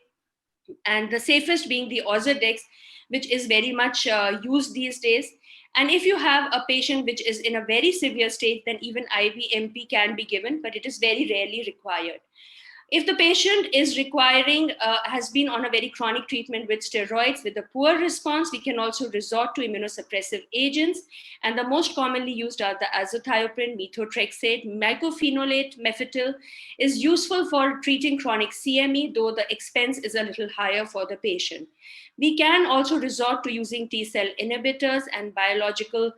and the safest being the Ozurdex, which is very much used these days. And if you have a patient which is in a very severe state, then even IVMP can be given, but it is very rarely required. If the patient is requiring, has been on a very chronic treatment with steroids with a poor response, we can also resort to immunosuppressive agents. And the most commonly used are the azathioprine, methotrexate, mycophenolate, mefetil is useful for treating chronic CME, though the expense is a little higher for the patient. We can also resort to using T-cell inhibitors, and biological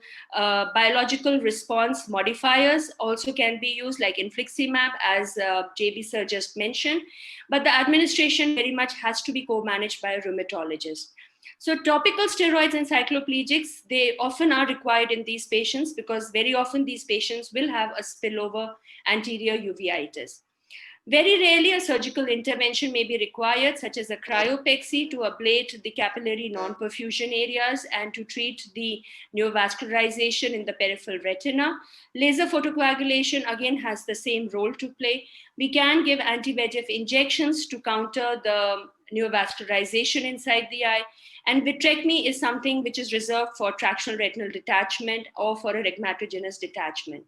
response modifiers also can be used, like infliximab, as JB sir just mentioned. But the administration very much has to be co-managed by a rheumatologist. So topical steroids and cycloplegics, they often are required in these patients because very often these patients will have a spillover anterior uveitis. Very rarely, a surgical intervention may be required, such as a cryopexy to ablate the capillary non-perfusion areas and to treat the neovascularization in the peripheral retina. Laser photocoagulation, again, has the same role to play. We can give anti-VEGF injections to counter the neovascularization inside the eye. And vitrectomy is something which is reserved for tractional retinal detachment or for a rhegmatogenous detachment.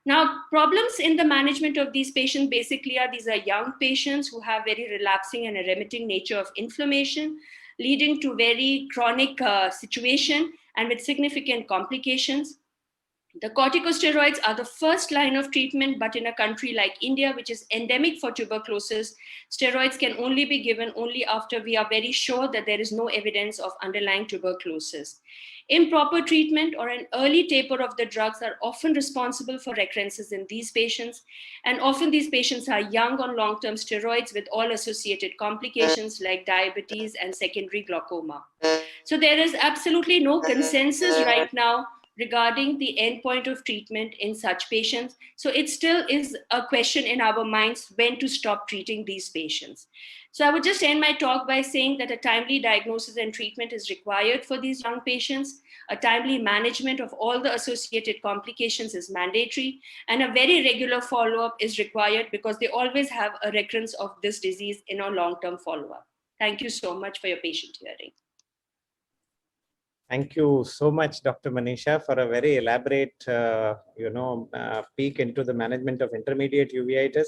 Now, problems in the management of these patients basically are, these are young patients who have very relapsing and a remitting nature of inflammation, leading to very chronic situation and with significant complications. The corticosteroids are the first line of treatment, but in a country like India, which is endemic for tuberculosis, steroids can only be given only after we are very sure that there is no evidence of underlying tuberculosis. Improper treatment or an early taper of the drugs are often responsible for recurrences in these patients. And often these patients are young on long-term steroids with all associated complications like diabetes and secondary glaucoma. So there is absolutely no consensus right now regarding the endpoint of treatment in such patients. So it still is a question in our minds when to stop treating these patients. So I would just end my talk by saying that a timely diagnosis and treatment is required for these young patients. A timely management of all the associated complications is mandatory, and a very regular follow-up is required because they always have a recurrence of this disease in a long-term follow-up. Thank you so much for your patient hearing. Thank you so much, Dr. Manisha, for a very elaborate, peek into the management of intermediate uveitis.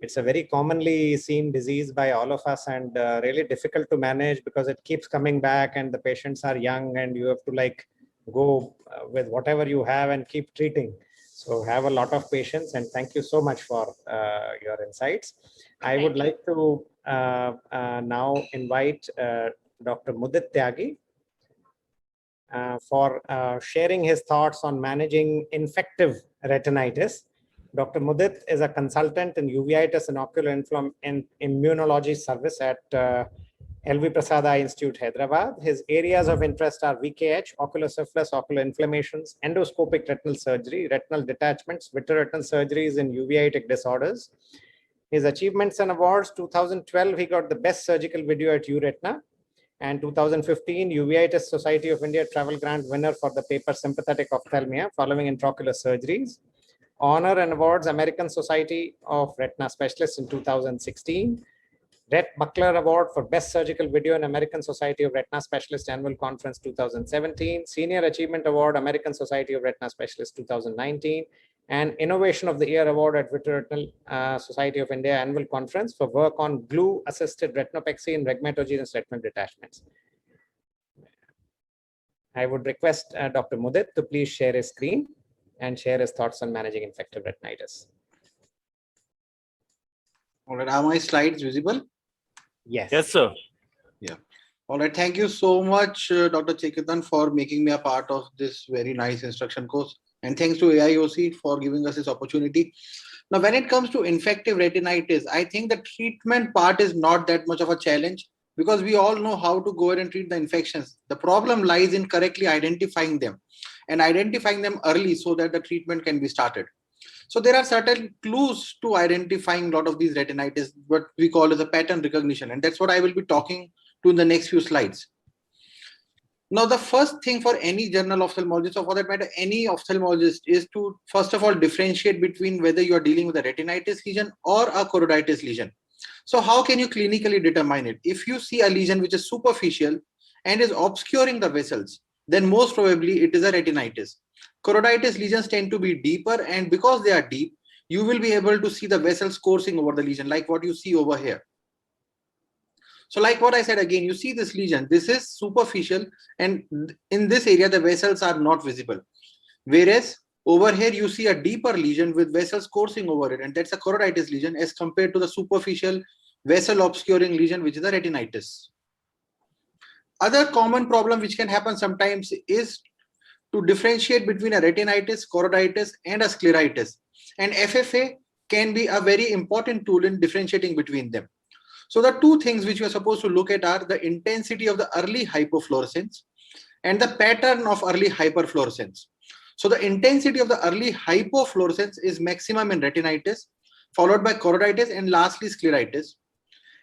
It's a very commonly seen disease by all of us, and really difficult to manage because it keeps coming back, and the patients are young, and you have to go with whatever you have and keep treating. So have a lot of patience, and thank you so much for your insights. I would like to now invite Dr. Mudit Tyagi for sharing his thoughts on managing infective retinitis. Dr. Mudit is a consultant in uveitis and ocular immunology service at LV Prasad Eye Institute, Hyderabad. His areas of interest are VKH, ocular syphilis, ocular inflammations, endoscopic retinal surgery, retinal detachments, vitreoretinal surgeries in uveitic disorders. His achievements and awards: 2012, he got the best surgical video at URETINA. And 2015, Uveitis Society of India Travel Grant winner for the paper Sympathetic Ophthalmia following intraocular surgeries. Honor and awards: American Society of Retina Specialists in 2016. Rhett Buckler Award for Best Surgical Video in American Society of Retina Specialists Annual Conference 2017. Senior Achievement Award, American Society of Retina Specialists 2019. And Innovation of the Year Award at Vitreoretinal Society of India Annual Conference for work on glue-assisted retinopexy and rhegmatogenous retinal detachments. I would request Dr. Mudit to please share his screen and share his thoughts on managing infective retinitis. All right, are my slides visible? Yes. Yes, sir. All right, thank you so much, Dr. Chekitaan, for making me a part of this very nice instruction course. And thanks to AIOC for giving us this opportunity. Now, when it comes to infective retinitis, I think the treatment part is not that much of a challenge because we all know how to go ahead and treat the infections. The problem lies in correctly identifying them and identifying them early so that the treatment can be started. So there are certain clues to identifying a lot of these retinitis, what we call as a pattern recognition. And that's what I will be talking to in the next few slides. Now, the first thing for any general ophthalmologist, or for that matter, any ophthalmologist, is to first of all differentiate between whether you are dealing with a retinitis lesion or a choroiditis lesion. So how can you clinically determine it? If you see a lesion which is superficial and is obscuring the vessels, then most probably it is a retinitis. Choroiditis lesions tend to be deeper, and because they are deep, you will be able to see the vessels coursing over the lesion, like what you see over here. So like what I said again, you see this lesion, this is superficial, and in this area, the vessels are not visible. Whereas over here, you see a deeper lesion with vessels coursing over it, and that's a choroiditis lesion as compared to the superficial vessel obscuring lesion, which is a retinitis. Other common problem which can happen sometimes is to differentiate between a retinitis, choroiditis, and a scleritis. And FFA can be a very important tool in differentiating between them. So the two things which we are supposed to look at are the intensity of the early hypofluorescence and the pattern of early hyperfluorescence. So the intensity of the early hypofluorescence is maximum in retinitis, followed by choroiditis, and lastly scleritis.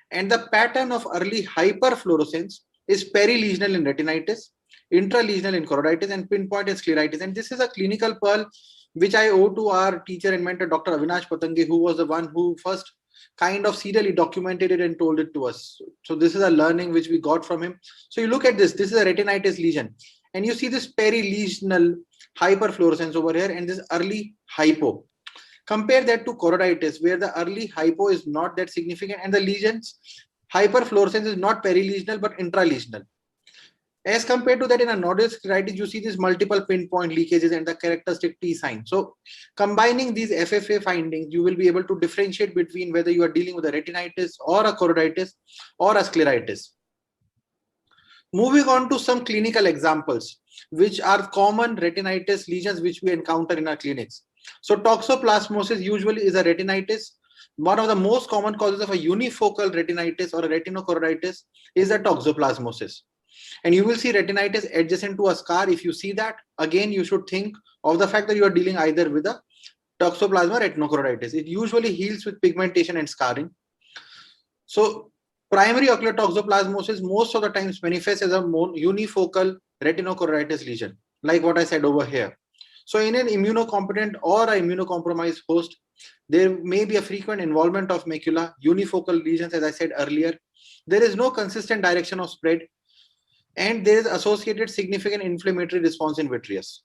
And the pattern of early hyperfluorescence is perilesional in retinitis, intralesional in choroiditis, and pinpoint in scleritis. And this is a clinical pearl which I owe to our teacher and mentor, Dr. Avinash Patange, who was the one who first kind of serially documented it and told it to us. So this is a learning which we got from him. So you look at this is a retinitis lesion, and you see this perilesional hyperfluorescence over here and this early hypo. Compare that to choroiditis, where the early hypo is not that significant and the lesions hyperfluorescence is not perilesional but intralesional. As compared to that, in a nodal scleritis, you see these multiple pinpoint leakages and the characteristic T sign. So combining these FFA findings, you will be able to differentiate between whether you are dealing with a retinitis or a choroiditis or a scleritis. Moving on to some clinical examples, which are common retinitis lesions which we encounter in our clinics. So toxoplasmosis usually is a retinitis. One of the most common causes of a unifocal retinitis or a retinochoroiditis is a toxoplasmosis. And you will see retinitis adjacent to a scar. If you see that, again, you should think of the fact that you are dealing either with a toxoplasma or retinochoroiditis. It usually heals with pigmentation and scarring. So primary ocular toxoplasmosis most of the times manifests as a unifocal retinochoroiditis lesion, like what I said over here. So in an immunocompetent or an immunocompromised host, there may be a frequent involvement of macula, unifocal lesions, as I said earlier. There is no consistent direction of spread, and there is associated significant inflammatory response in vitreous.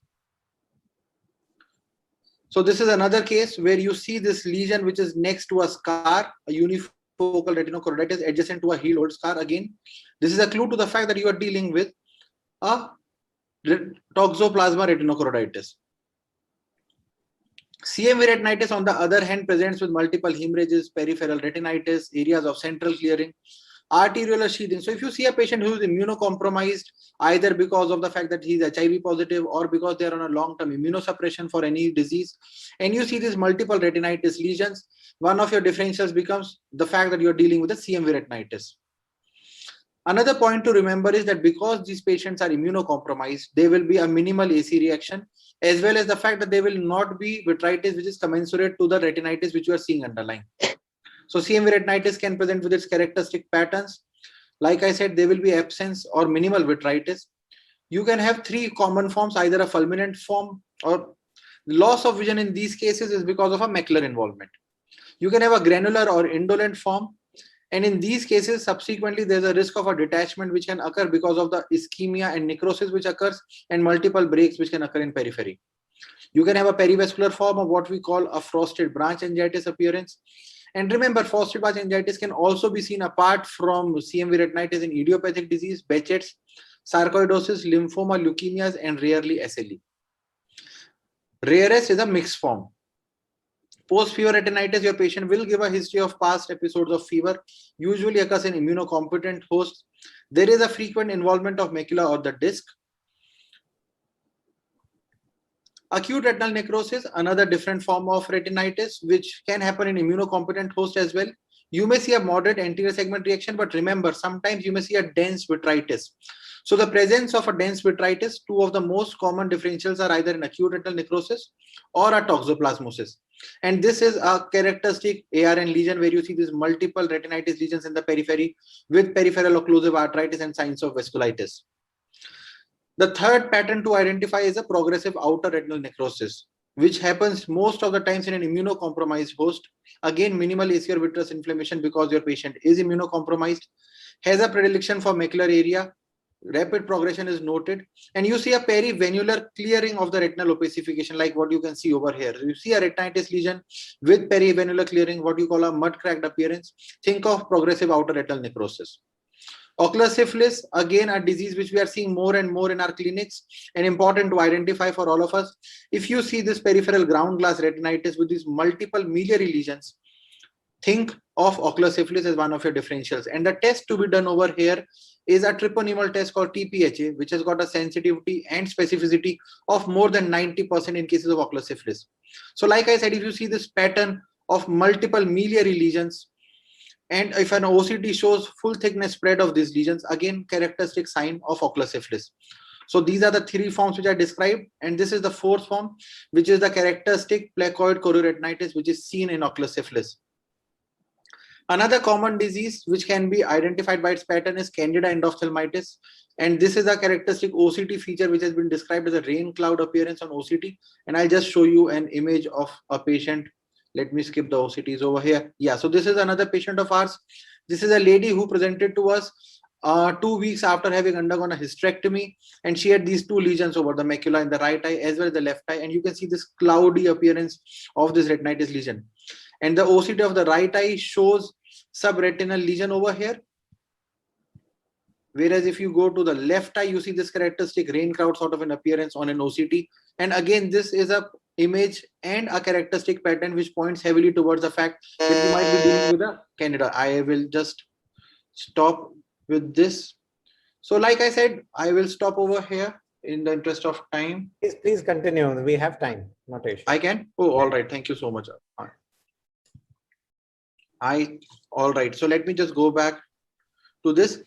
So this is another case where you see this lesion which is next to a scar, a unifocal retinochoroiditis adjacent to a healed old scar. Again, this is a clue to the fact that you are dealing with a toxoplasma retinochoroiditis. CMV retinitis, on the other hand, presents with multiple hemorrhages, peripheral retinitis, areas of central clearing, arteriolar sheathing. So if you see a patient who is immunocompromised, either because of the fact that he is HIV positive or because they are on a long-term immunosuppression for any disease, and you see these multiple retinitis lesions, one of your differentials becomes the fact that you are dealing with a CMV retinitis. Another point to remember is that because these patients are immunocompromised, there will be a minimal AC reaction, as well as the fact that there will not be vitritis which is commensurate to the retinitis which you are seeing underlying. So CMV retinitis can present with its characteristic patterns. Like I said, there will be absence or minimal vitritis. You can have three common forms, either a fulminant form, or loss of vision in these cases is because of a macular involvement. You can have a granular or indolent form. And in these cases, subsequently, there's a risk of a detachment which can occur because of the ischemia and necrosis which occurs, and multiple breaks which can occur in periphery. You can have a perivascular form of what we call a frosted branch angiitis appearance. And remember, frosted branch angiitis can also be seen apart from CMV retinitis in idiopathic disease, Behçet's, sarcoidosis, lymphoma, leukemias, and rarely SLE. Rarest is a mixed form. Post-fever retinitis, your patient will give a history of past episodes of fever, usually occurs in immunocompetent hosts. There is a frequent involvement of macula or the disc. Acute retinal necrosis, another different form of retinitis, which can happen in immunocompetent host as well. You may see a moderate anterior segment reaction, but remember, sometimes you may see a dense vitritis. So the presence of a dense vitritis, two of the most common differentials are either in acute retinal necrosis or a toxoplasmosis. And this is a characteristic ARN lesion where you see these multiple retinitis lesions in the periphery with peripheral occlusive arthritis and signs of vasculitis. The third pattern to identify is a progressive outer retinal necrosis, which happens most of the times in an immunocompromised host. Again, minimal AC or vitreous inflammation because your patient is immunocompromised, has a predilection for macular area, rapid progression is noted, and you see a perivenular clearing of the retinal opacification like what you can see over here. You see a retinitis lesion with perivenular clearing, what you call a mud cracked appearance. Think of progressive outer retinal necrosis. Ocular syphilis, again a disease which we are seeing more and more in our clinics and important to identify for all of us. If you see this peripheral ground glass retinitis with these multiple miliary lesions, think of ocular syphilis as one of your differentials. And the test to be done over here is a treponemal test called TPHA, which has got a sensitivity and specificity of more than 90% in cases of ocular syphilis. So like I said, if you see this pattern of multiple miliary lesions, and if an OCT shows full thickness spread of these lesions, again, characteristic sign of ocular syphilis. So these are the three forms which I described. And this is the fourth form, which is the characteristic placoid chorioretinitis, which is seen in ocular syphilis. Another common disease which can be identified by its pattern is Candida endophthalmitis. And this is a characteristic OCT feature which has been described as a rain cloud appearance on OCT. And I'll just show you an image of a patient. Let me skip the OCTs over here. Yeah, so this is another patient of ours. This is a lady who presented to us 2 weeks after having undergone a hysterectomy, and she had these two lesions over the macula in the right eye as well as the left eye, and you can see this cloudy appearance of this retinitis lesion. And the OCT of the right eye shows subretinal lesion over here, whereas if you go to the left eye, you see this characteristic rain cloud sort of an appearance on an OCT. And again, this is a image and a characteristic pattern which points heavily towards the fact that you might be dealing with a Candida. I will just stop with this. So like I said, I will stop over here in the interest of time. Please continue. We have time. Not issue. I can? Oh, all right. Thank you so much. All right. So let me just go back to this.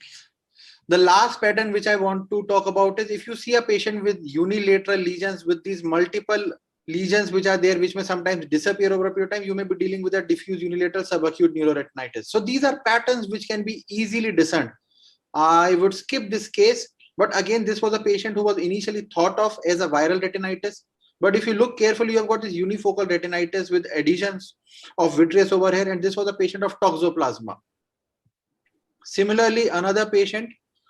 The last pattern which I want to talk about is if you see a patient with unilateral lesions with these multiple lesions which are there, which may sometimes disappear over a period of time, you may be dealing with a diffuse unilateral subacute neuroretinitis. So these are patterns which can be easily discerned. I would skip this case, but again, this was a patient who was initially thought of as a viral retinitis. But if you look carefully, you have got this unifocal retinitis with adhesions of vitreous over here, and this was a patient of toxoplasma. Similarly, another patient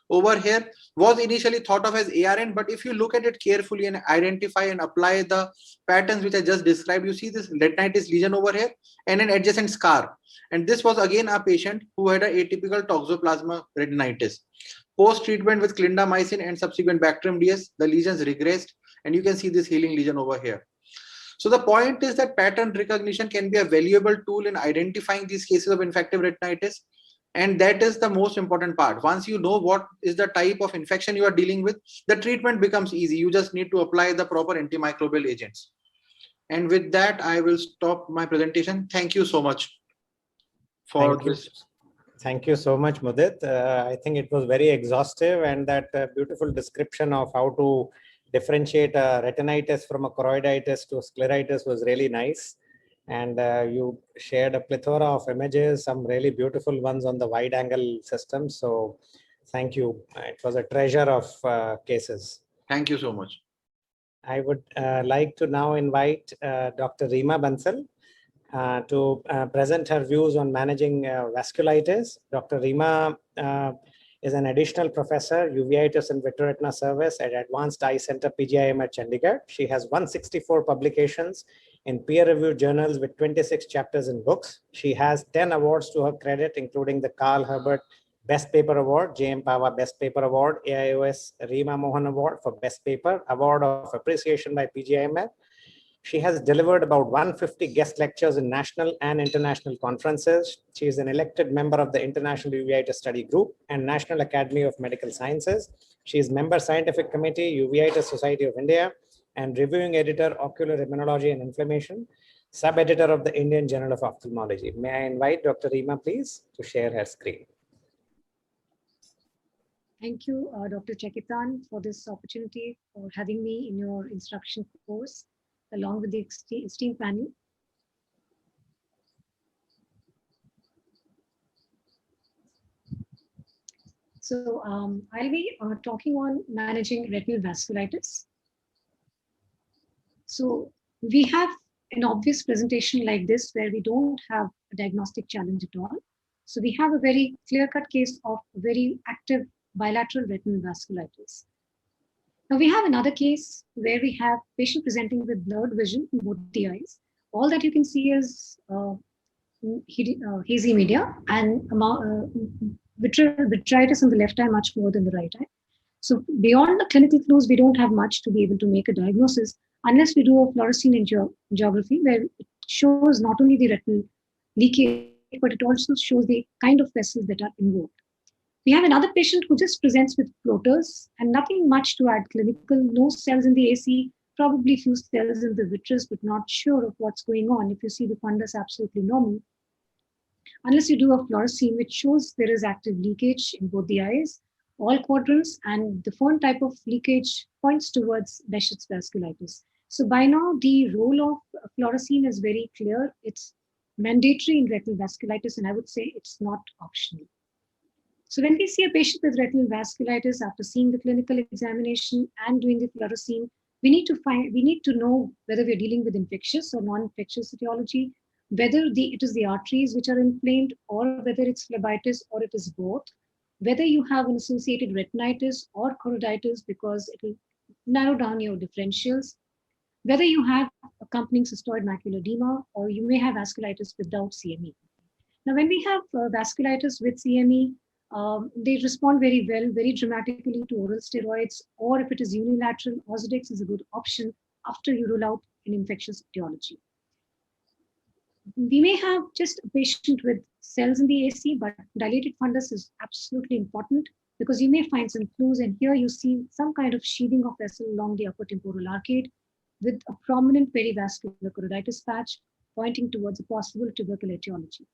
over here was initially thought of as ARN, but if you look at it carefully and identify and apply the patterns which I just described, you see this retinitis lesion over here and an adjacent scar. And this was again a patient who had an atypical toxoplasma retinitis. Post-treatment with clindamycin and subsequent Bactrim DS, the lesions regressed, and you can see this healing lesion over here. So the point is that pattern recognition can be a valuable tool in identifying these cases of infective retinitis. And that is the most important part. Once you know what is the type of infection you are dealing with, the treatment becomes easy. You just need to apply the proper antimicrobial agents. And with that, I will stop my presentation. Thank you so much for this. Thank you so much, Mudit. I think it was very exhaustive, and that beautiful description of how to differentiate a retinitis from a choroiditis to scleritis was really nice. And you shared a plethora of images, some really beautiful ones on the wide angle system. So thank you. It was a treasure of cases. Thank you so much. I would like to now invite Dr. Reema Bansal to present her views on managing vasculitis. Dr. Reema is an additional professor, uveitis and vitreoretina service at Advanced Eye Center, PGIM at Chandigarh. She has 164 publications in peer-reviewed journals with 26 chapters in books. She has 10 awards to her credit, including the Carl Herbert Best Paper Award, J.M. Pava Best Paper Award, AIOS Reema Mohan Award for Best Paper, Award of Appreciation by PGIMF, She has delivered about 150 guest lectures in national and international conferences. She is an elected member of the International Uveitis Study Group and National Academy of Medical Sciences. She is member Scientific Committee, Uveitis Society of India, and reviewing editor, Ocular Immunology and Inflammation, sub-editor of the Indian Journal of Ophthalmology. May I invite Dr. Reema, please, to share her screen. Thank you, Dr. Chekitaan, for this opportunity for having me in your instruction course, along with the esteemed panel. So I'll be talking on managing retinal vasculitis. So we have an obvious presentation like this where we don't have a diagnostic challenge at all. So we have a very clear-cut case of very active bilateral retinal vasculitis. Now we have another case where we have patient presenting with blurred vision in both the eyes. All that you can see is hazy media and vitritis in the left eye much more than the right eye. So beyond the clinical clues, we don't have much to be able to make a diagnosis unless we do a fluorescein angiography where it shows not only the retinal leakage, but it also shows the kind of vessels that are involved. We have another patient who just presents with floaters and nothing much to add clinical, no cells in the AC, probably few cells in the vitreous, but not sure of what's going on. If you see the fundus absolutely normal, unless you do a fluorescein, which shows there is active leakage in both the eyes, all quadrants, and the phone type of leakage points towards Behçet's vasculitis. So by now, the role of fluorescein is very clear. It's mandatory in retinal vasculitis, and I would say it's not optional. So when we see a patient with retinal vasculitis after seeing the clinical examination and doing the fluorescein, we need to know whether we're dealing with infectious or non-infectious etiology, whether it is the arteries which are inflamed, or whether it's phlebitis, or it is both, whether you have an associated retinitis or choroiditis, because it will narrow down your differentials, whether you have accompanying cystoid macular edema, or you may have vasculitis without CME. Now, when we have vasculitis with CME, they respond very well, very dramatically to oral steroids, or if it is unilateral, Ozurdex is a good option after you rule out an infectious etiology. We may have just a patient with cells in the AC, but dilated fundus is absolutely important because you may find some clues, and here you see some kind of sheathing of vessel along the upper temporal arcade with a prominent perivascular choroiditis patch pointing towards a possible tubercular etiology.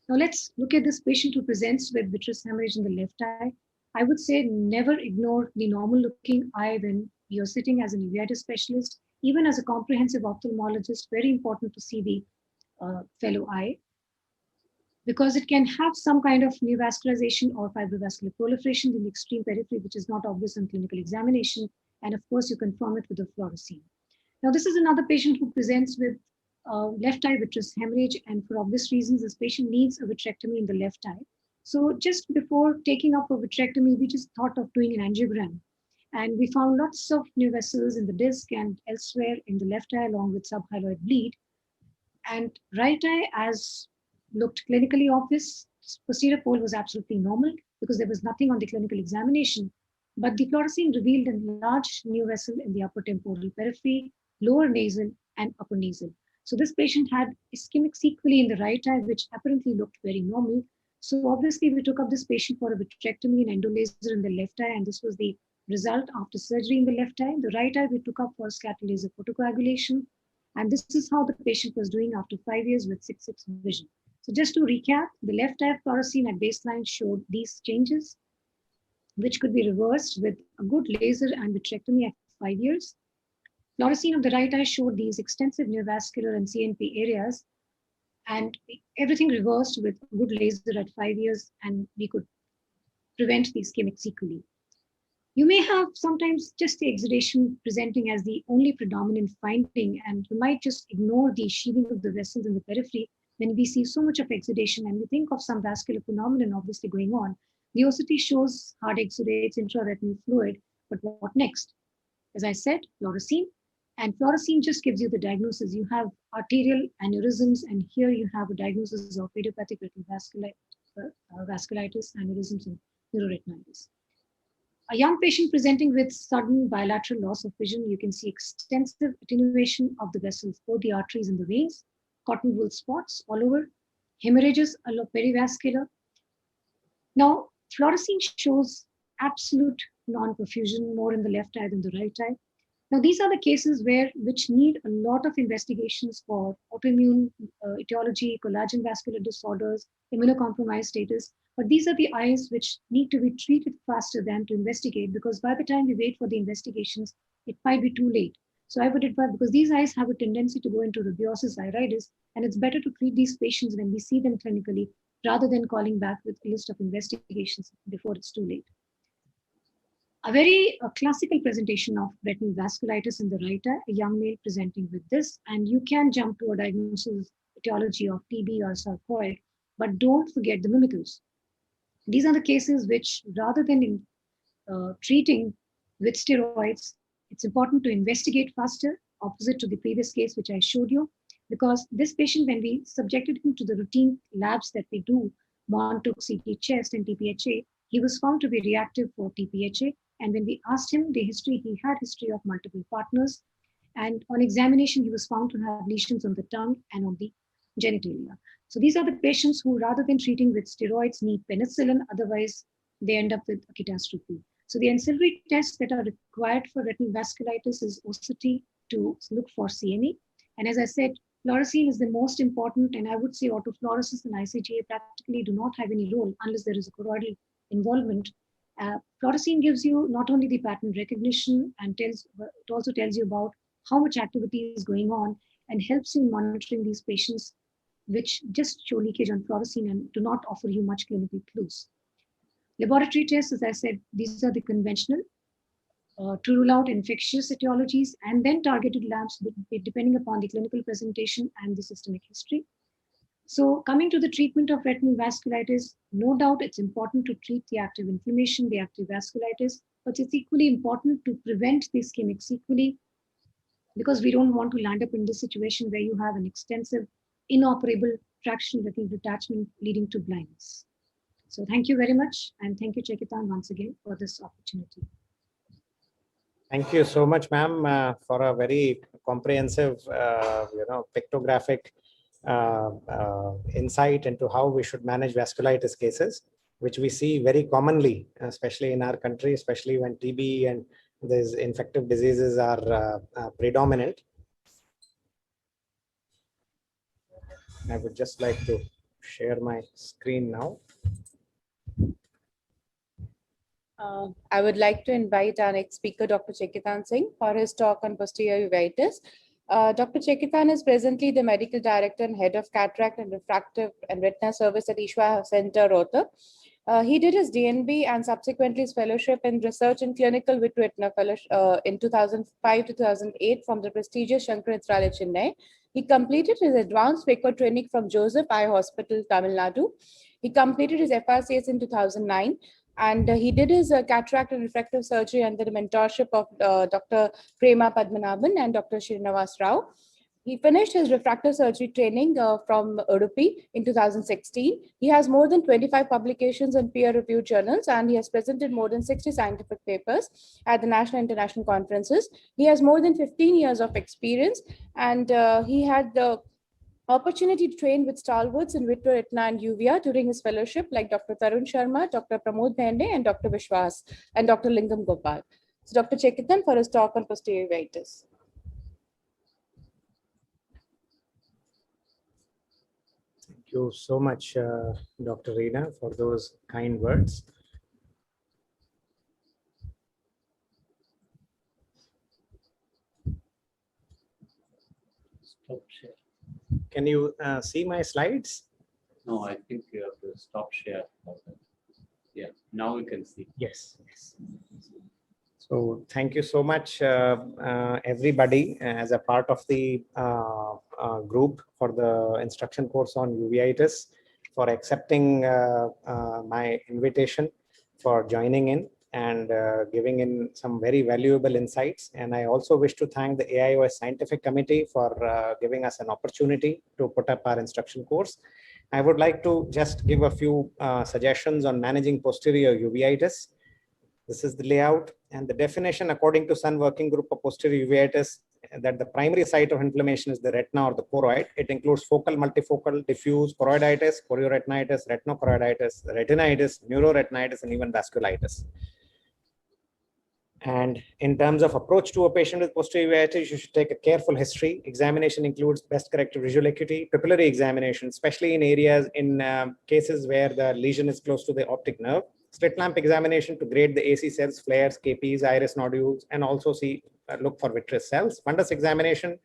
Now let's look at this patient who presents with vitreous hemorrhage in the left eye. I would say never ignore the normal looking eye when you're sitting as an uveitis specialist. Even as a comprehensive ophthalmologist, very important to see the fellow eye, because it can have some kind of neovascularization or fibrovascular proliferation in the extreme periphery, which is not obvious on clinical examination. And of course, you confirm it with a fluorescein. Now, this is another patient who presents with left eye vitreous hemorrhage, and for obvious reasons, this patient needs a vitrectomy in the left eye. So just before taking up a vitrectomy, we just thought of doing an angiogram, and we found lots of new vessels in the disc and elsewhere in the left eye, along with subhyaloid bleed. And right eye, as looked clinically obvious, posterior pole was absolutely normal because there was nothing on the clinical examination, but the fluorescein revealed a large new vessel in the upper temporal periphery, lower nasal, and upper nasal. So this patient had ischemic sequelae in the right eye, which apparently looked very normal. So obviously we took up this patient for a vitrectomy and endolaser in the left eye, and this was the result after surgery in the left eye. The right eye we took up for scatter laser photocoagulation, and this is how the patient was doing after 5 years with 6/6 vision. So just to recap, the left eye fluorescein at baseline showed these changes, which could be reversed with a good laser and vitrectomy at 5 years. Fluorescein of the right eye showed these extensive neovascular and CNP areas, and everything reversed with good laser at 5 years, and we could prevent the ischemic sequelae. You may have sometimes just the exudation presenting as the only predominant finding, and you might just ignore the sheathing of the vessels in the periphery when we see so much of exudation and we think of some vascular phenomenon obviously going on. The OCT shows hard exudates, intraretinal fluid, but what next? As I said, fluorescein. And fluorescein just gives you the diagnosis. You have arterial aneurysms, and here you have a diagnosis of idiopathic retinal vasculitis, aneurysms, and neuroretinitis. A young patient presenting with sudden bilateral loss of vision, you can see extensive attenuation of the vessels, both the arteries and the veins, cotton wool spots all over, hemorrhages perivascular. Now, fluorescein shows absolute non-perfusion, more in the left eye than the right eye. Now, these are the cases which need a lot of investigations for autoimmune etiology, collagen vascular disorders, immunocompromised status. But these are the eyes which need to be treated faster than to investigate, because by the time we wait for the investigations, it might be too late. So I would advise, because these eyes have a tendency to go into rubiosis iritis, and it's better to treat these patients when we see them clinically rather than calling back with a list of investigations before it's too late. A very classical presentation of retinal vasculitis in the right eye, a young male presenting with this, and you can jump to a diagnosis etiology of TB or sarcoid, but don't forget the mimicles. These are the cases which, rather than treating with steroids, it's important to investigate faster, opposite to the previous case which I showed you, because this patient, when we subjected him to the routine labs that we do, Montauk CT chest and TPHA, he was found to be reactive for TPHA. And when we asked him the history, he had history of multiple partners. And on examination, he was found to have lesions on the tongue and on the genitalia. So these are the patients who, rather than treating with steroids, need penicillin. Otherwise, they end up with a catastrophe. So the ancillary tests that are required for retinal vasculitis is OCT to look for CNE. And as I said, fluorescein is the most important, and I would say autofluorescence and ICGA practically do not have any role unless there is a choroidal involvement. Fluorescein gives you not only the pattern recognition, and it also tells you about how much activity is going on and helps you in monitoring these patients which just show leakage on fluorescein and do not offer you much clinical clues. Laboratory tests, as I said, these are the conventional to rule out infectious etiologies, and then targeted labs depending upon the clinical presentation and the systemic history. So coming to the treatment of retinal vasculitis, no doubt it's important to treat the active inflammation, the active vasculitis, but it's equally important to prevent the ischemic sequelae, because we don't want to land up in this situation where you have an extensive inoperable fractional retinal detachment leading to blindness. So thank you very much, and thank you, Chekitaan, once again for this opportunity. Thank you so much, ma'am, for a very comprehensive, pictographic insight into how we should manage vasculitis cases, which we see very commonly, especially in our country, especially when TB and these infective diseases are predominant. I would just like to share my screen now. I would like to invite our next speaker, Dr. Chekitaan Singh, for his talk on posterior uveitis. Dr. Chekitaan is presently the Medical Director and Head of Cataract and Refractive and Retina Service at Ishwa Center, Rohtak. He did his DNB and subsequently his fellowship in Research in Clinical with Retina Fellowship in 2005 to 2008 from the prestigious Shankar Nethralaya, Chennai. He completed his advanced phaco training from Joseph Eye Hospital, Tamil Nadu. He completed his FRCS in 2009. And he did his cataract and refractive surgery under the mentorship of Dr. Prema Padmanabhan and Dr. Srinivas Rao. He finished his refractive surgery training from Udupi in 2016. He has more than 25 publications in peer-reviewed journals, and he has presented more than 60 scientific papers at the national and international conferences. He has more than 15 years of experience, and he had the opportunity to train with stalwarts in vitro retina and uvea during his fellowship, like Dr. Tarun Sharma, Dr. Pramod Bhende, and Dr. Vishwas, and Dr. Lingam Gopal. So Dr. Chekitaan for his talk on posterior uveitis. Thank you so much, Dr. Reena, for those kind words. Stop share. Can you see my slides? No, I think you have to stop share. Yeah, now we can see. Yes. So thank you so much, everybody, as a part of the group for the instruction course on uveitis, for accepting my invitation, for joining in and giving in some very valuable insights. And I also wish to thank the AIOS Scientific Committee for giving us an opportunity to put up our instruction course. I would like to just give a few suggestions on managing posterior uveitis. This is the layout and the definition according to Sun Working Group of posterior uveitis, that the primary site of inflammation is the retina or the choroid. It includes focal, multifocal, diffuse, choroiditis, chorioretinitis, retinochoroiditis, retinitis, neuroretinitis, and even vasculitis. And in terms of approach to a patient with posterior uveitis, you should take a careful history. Examination includes best corrected visual acuity, pupillary examination, especially in areas in cases where the lesion is close to the optic nerve. Slit lamp examination to grade the AC cells, flares, KPs, iris nodules, and also look for vitreous cells. Fundus examination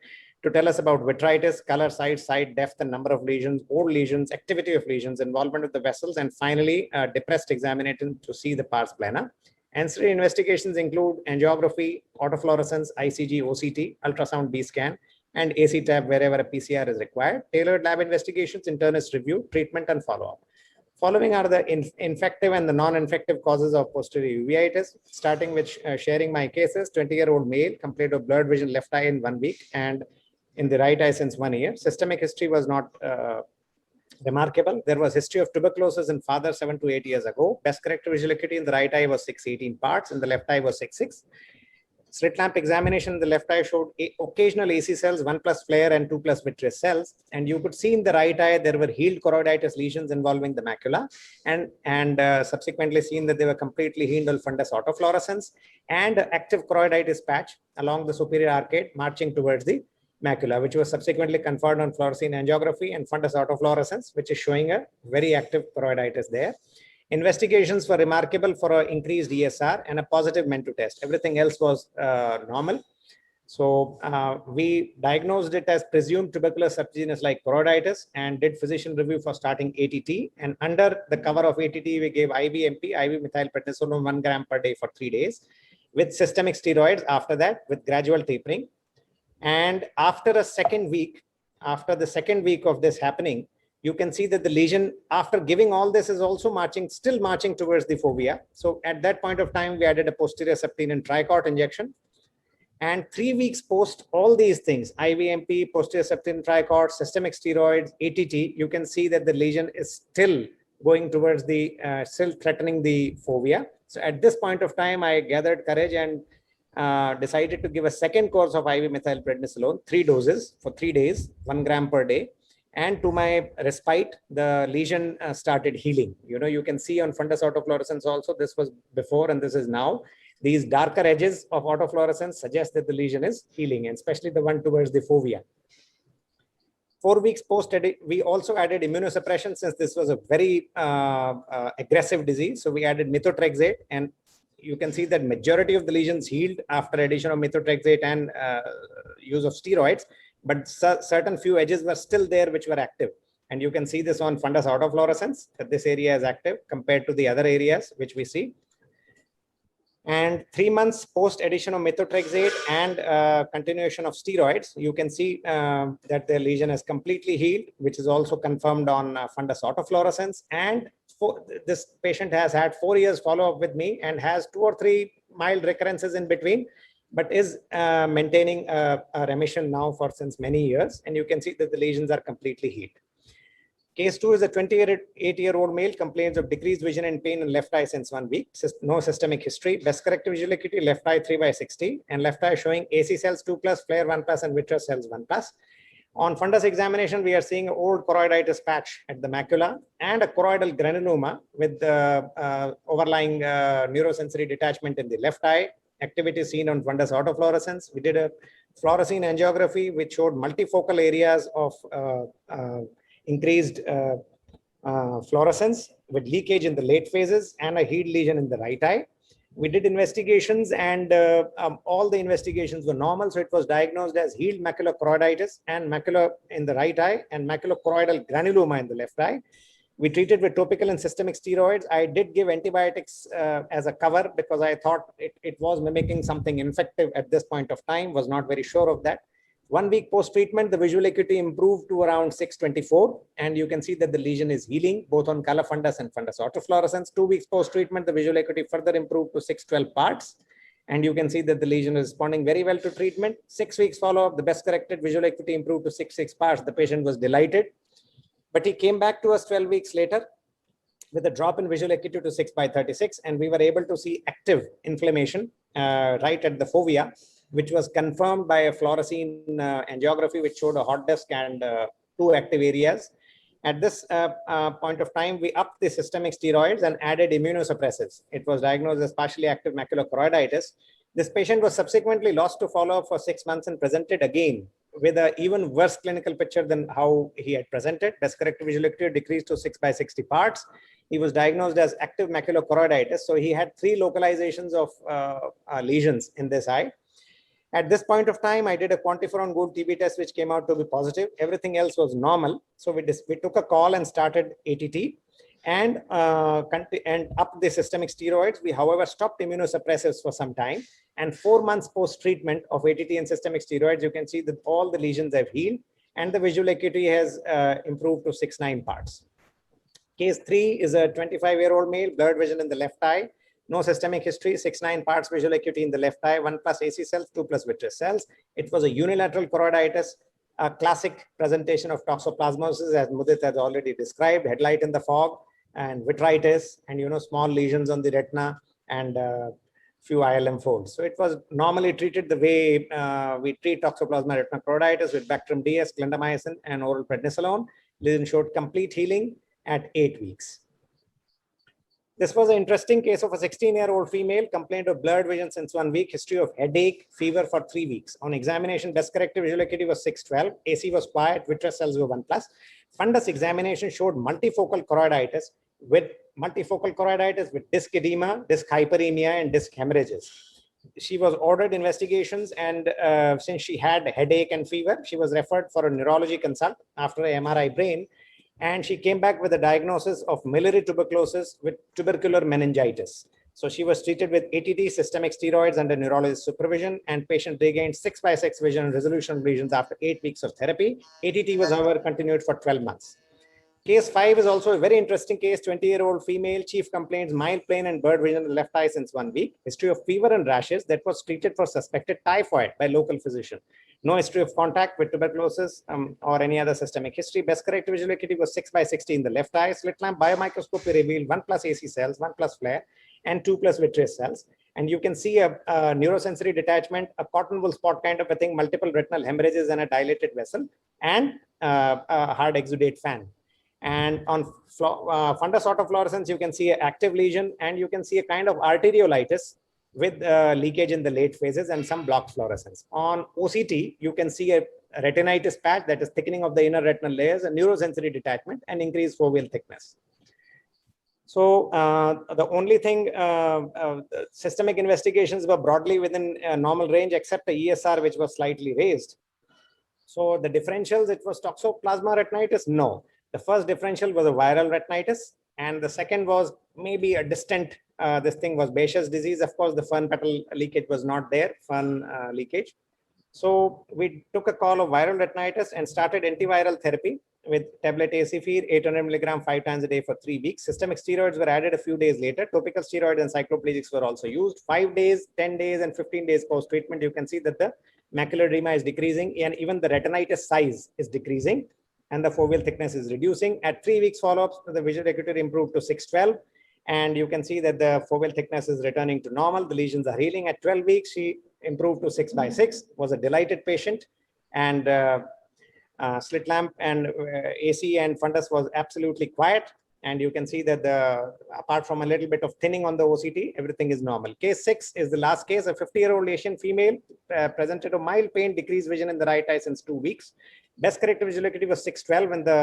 to tell us about vitritis, color, size, site, depth, and number of lesions, old lesions, activity of lesions, involvement of the vessels, and finally, depressed examination to see the pars plana. Ancillary investigations include angiography, autofluorescence, ICG, OCT, ultrasound B scan, and AC tab wherever a PCR is required. Tailored lab investigations, internist review, treatment, and follow-up. Following are the infective and the non-infective causes of posterior uveitis, starting with sharing my cases. 20-year-old male, complaint of blurred vision left eye in 1 week and in the right eye since 1 year. Systemic history was not remarkable. There was history of tuberculosis in father 7 to 8 years ago. Best corrected visual acuity in the right eye was 6/18 parts, in the left eye was 6/6. Slit lamp examination in the left eye showed occasional AC cells, 1+ flare and 2+ vitreous cells. And you could see in the right eye, there were healed choroiditis lesions involving the macula, and subsequently seen that they were completely healed on fundus autofluorescence and active choroiditis patch along the superior arcade marching towards the macula, which was subsequently confirmed on fluorescein angiography and fundus autofluorescence, which is showing a very active choroiditis there. Investigations were remarkable for an increased ESR and a positive Mentu test. Everything else was normal. So we diagnosed it as presumed tuberculous subgenus like choroiditis and did physician review for starting ATT. And under the cover of ATT, we gave IV-MP, IV methylprednisolone 1 gram per day for 3 days with systemic steroids after that with gradual tapering. And after the second week of this happening, you can see that the lesion after giving all this is also still marching towards the fovea. So at that point of time, we added a posterior subtenian tricort injection. And 3 weeks post all these things, IV-MP, posterior subtenian tricort, systemic steroids, ATT, you can see that the lesion is still going towards still threatening the fovea. So at this point of time, I gathered courage and decided to give a second course of IV methylprednisolone, 3 doses for 3 days, 1 gram per day. And to my respite, the lesion started healing. You can see on fundus autofluorescence also, this was before and this is now. These darker edges of autofluorescence suggest that the lesion is healing, and especially the one towards the fovea. 4 weeks post, we also added immunosuppression since this was a very aggressive disease. So we added methotrexate, and you can see that majority of the lesions healed after addition of methotrexate and use of steroids. But certain few edges were still there which were active. And you can see this on fundus autofluorescence, that this area is active compared to the other areas which we see. And 3 months post addition of methotrexate and continuation of steroids, you can see that the lesion is completely healed, which is also confirmed on fundus autofluorescence. And this patient has had 4 years follow-up with me and has 2 or 3 mild recurrences in between, but is maintaining a remission now for since many years. And you can see that the lesions are completely healed. Case 2 is a 28-year-old male, complains of decreased vision and pain in left eye since 1 week. No systemic history. Best corrected visual acuity, left eye 3/60, and left eye showing AC cells 2+, flare 1+, and vitreous cells 1+. On fundus examination, we are seeing an old choroiditis patch at the macula and a choroidal granuloma with the overlying neurosensory detachment in the left eye. Activity seen on fundus autofluorescence. We did a fluorescein angiography which showed multifocal areas of increased fluorescence with leakage in the late phases and a healed lesion in the right eye. We did investigations and all the investigations were normal. So it was diagnosed as healed macular choroiditis and macula in the right eye and maculochoroidal granuloma in the left eye. We treated with topical and systemic steroids. I did give antibiotics as a cover because I thought it was mimicking something infective at this point of time, was not very sure of that. 1 week post-treatment, the visual acuity improved to around 6/24, and you can see that the lesion is healing both on color fundus and fundus autofluorescence. 2 weeks post-treatment, the visual acuity further improved to 6/12 parts, and you can see that the lesion is responding very well to treatment. 6 weeks follow-up, the best corrected visual acuity improved to 6/6 parts. The patient was delighted, but he came back to us 12 weeks later with a drop in visual acuity to 6/36, and we were able to see active inflammation right at the fovea, which was confirmed by a fluorescein angiography, which showed a hot disk and 2 active areas. At this point of time, we upped the systemic steroids and added immunosuppressives. It was diagnosed as partially active macular choroiditis. This patient was subsequently lost to follow-up for 6 months and presented again with an even worse clinical picture than how he had presented. Best corrected visual acuity decreased to 6/60 parts. He was diagnosed as active macular choroiditis. So he had 3 localizations of lesions in this eye. At this point of time, I did a quantiferon gold TB test, which came out to be positive. Everything else was normal. So we took a call and started ATT and upped the systemic steroids. We, however, stopped immunosuppressives for some time. And 4 months post-treatment of ATT and systemic steroids, you can see that all the lesions have healed and the visual acuity has improved to 6/9 parts. Case 3 is a 25-year-old male, blurred vision in the left eye. No systemic history, 6/9 parts visual acuity in the left eye, 1+ AC cells, 2+ vitreous cells. It was a unilateral choroiditis, a classic presentation of toxoplasmosis, as Mudit has already described, headlight in the fog and vitritis and small lesions on the retina and few ILM folds. So it was normally treated the way we treat toxoplasma retina choroiditis with Bactrim DS, clindamycin and oral prednisolone. Lesion showed complete healing at 8 weeks. This was an interesting case of a 16-year-old female, complained of blurred vision since 1 week, history of headache, fever for 3 weeks. On examination, best corrected visual acuity was 6/12, AC was quiet, vitreous cells were 1+. Fundus examination showed multifocal choroiditis with disc edema, disc hyperemia, and disc hemorrhages. She was ordered investigations, and since she had headache and fever, she was referred for a neurology consult after an MRI brain. And she came back with a diagnosis of miliary tuberculosis with tubercular meningitis. So she was treated with ATT, systemic steroids under neurologist supervision, and patient regained 6/6 vision and resolution of lesions after 8 weeks of therapy. ATT was, however, continued for 12 months. Case 5 is also a very interesting case, 20-year-old female, chief complaints, mild pain and blurred vision in the left eye since 1 week. History of fever and rashes that was treated for suspected typhoid by local physician. No history of contact with tuberculosis or any other systemic history. Best corrected visual acuity was 6/60 in the left eye. Slit lamp biomicroscopy revealed 1+ AC cells, 1+ flare, and 2+ vitreous cells. And you can see a neurosensory detachment, a cotton wool spot kind of a thing, multiple retinal hemorrhages and a dilated vessel, and a hard exudate fan. And on fundus autofluorescence, you can see an active lesion, and you can see a kind of arteriolitis with leakage in the late phases and some blocked fluorescence. On OCT, you can see a retinitis patch, that is thickening of the inner retinal layers, a neurosensory detachment, and increased foveal thickness. So the only thing, systemic investigations were broadly within a normal range, except the ESR, which was slightly raised. So the differentials, it was toxoplasma retinitis? No. The first differential was a viral retinitis, and the second was maybe a distant, this thing was Behçet's disease. Of course, the fern petal leakage was not there, fern leakage. So we took a call of viral retinitis and started antiviral therapy with tablet acifir, 800 milligram 5 times a day for 3 weeks. Systemic steroids were added a few days later. Topical steroids and cycloplegics were also used. 5 days, 10 days, and 15 days post-treatment, you can see that the macular edema is decreasing, and even the retinitis size is decreasing, and the foveal thickness is reducing. At 3 weeks follow-ups, the visual acuity improved to 6/12, and you can see that the foveal thickness is returning to normal. The lesions are healing. At 12 weeks, she improved to 6/6, was a delighted patient, and slit lamp and AC and fundus was absolutely quiet. And you can see that apart from a little bit of thinning on the OCT, everything is normal. Case 6 is the last case. A 50-year-old Asian female presented a mild pain, decreased vision in the right eye since 2 weeks. Best corrected visual acuity was 6/12 in the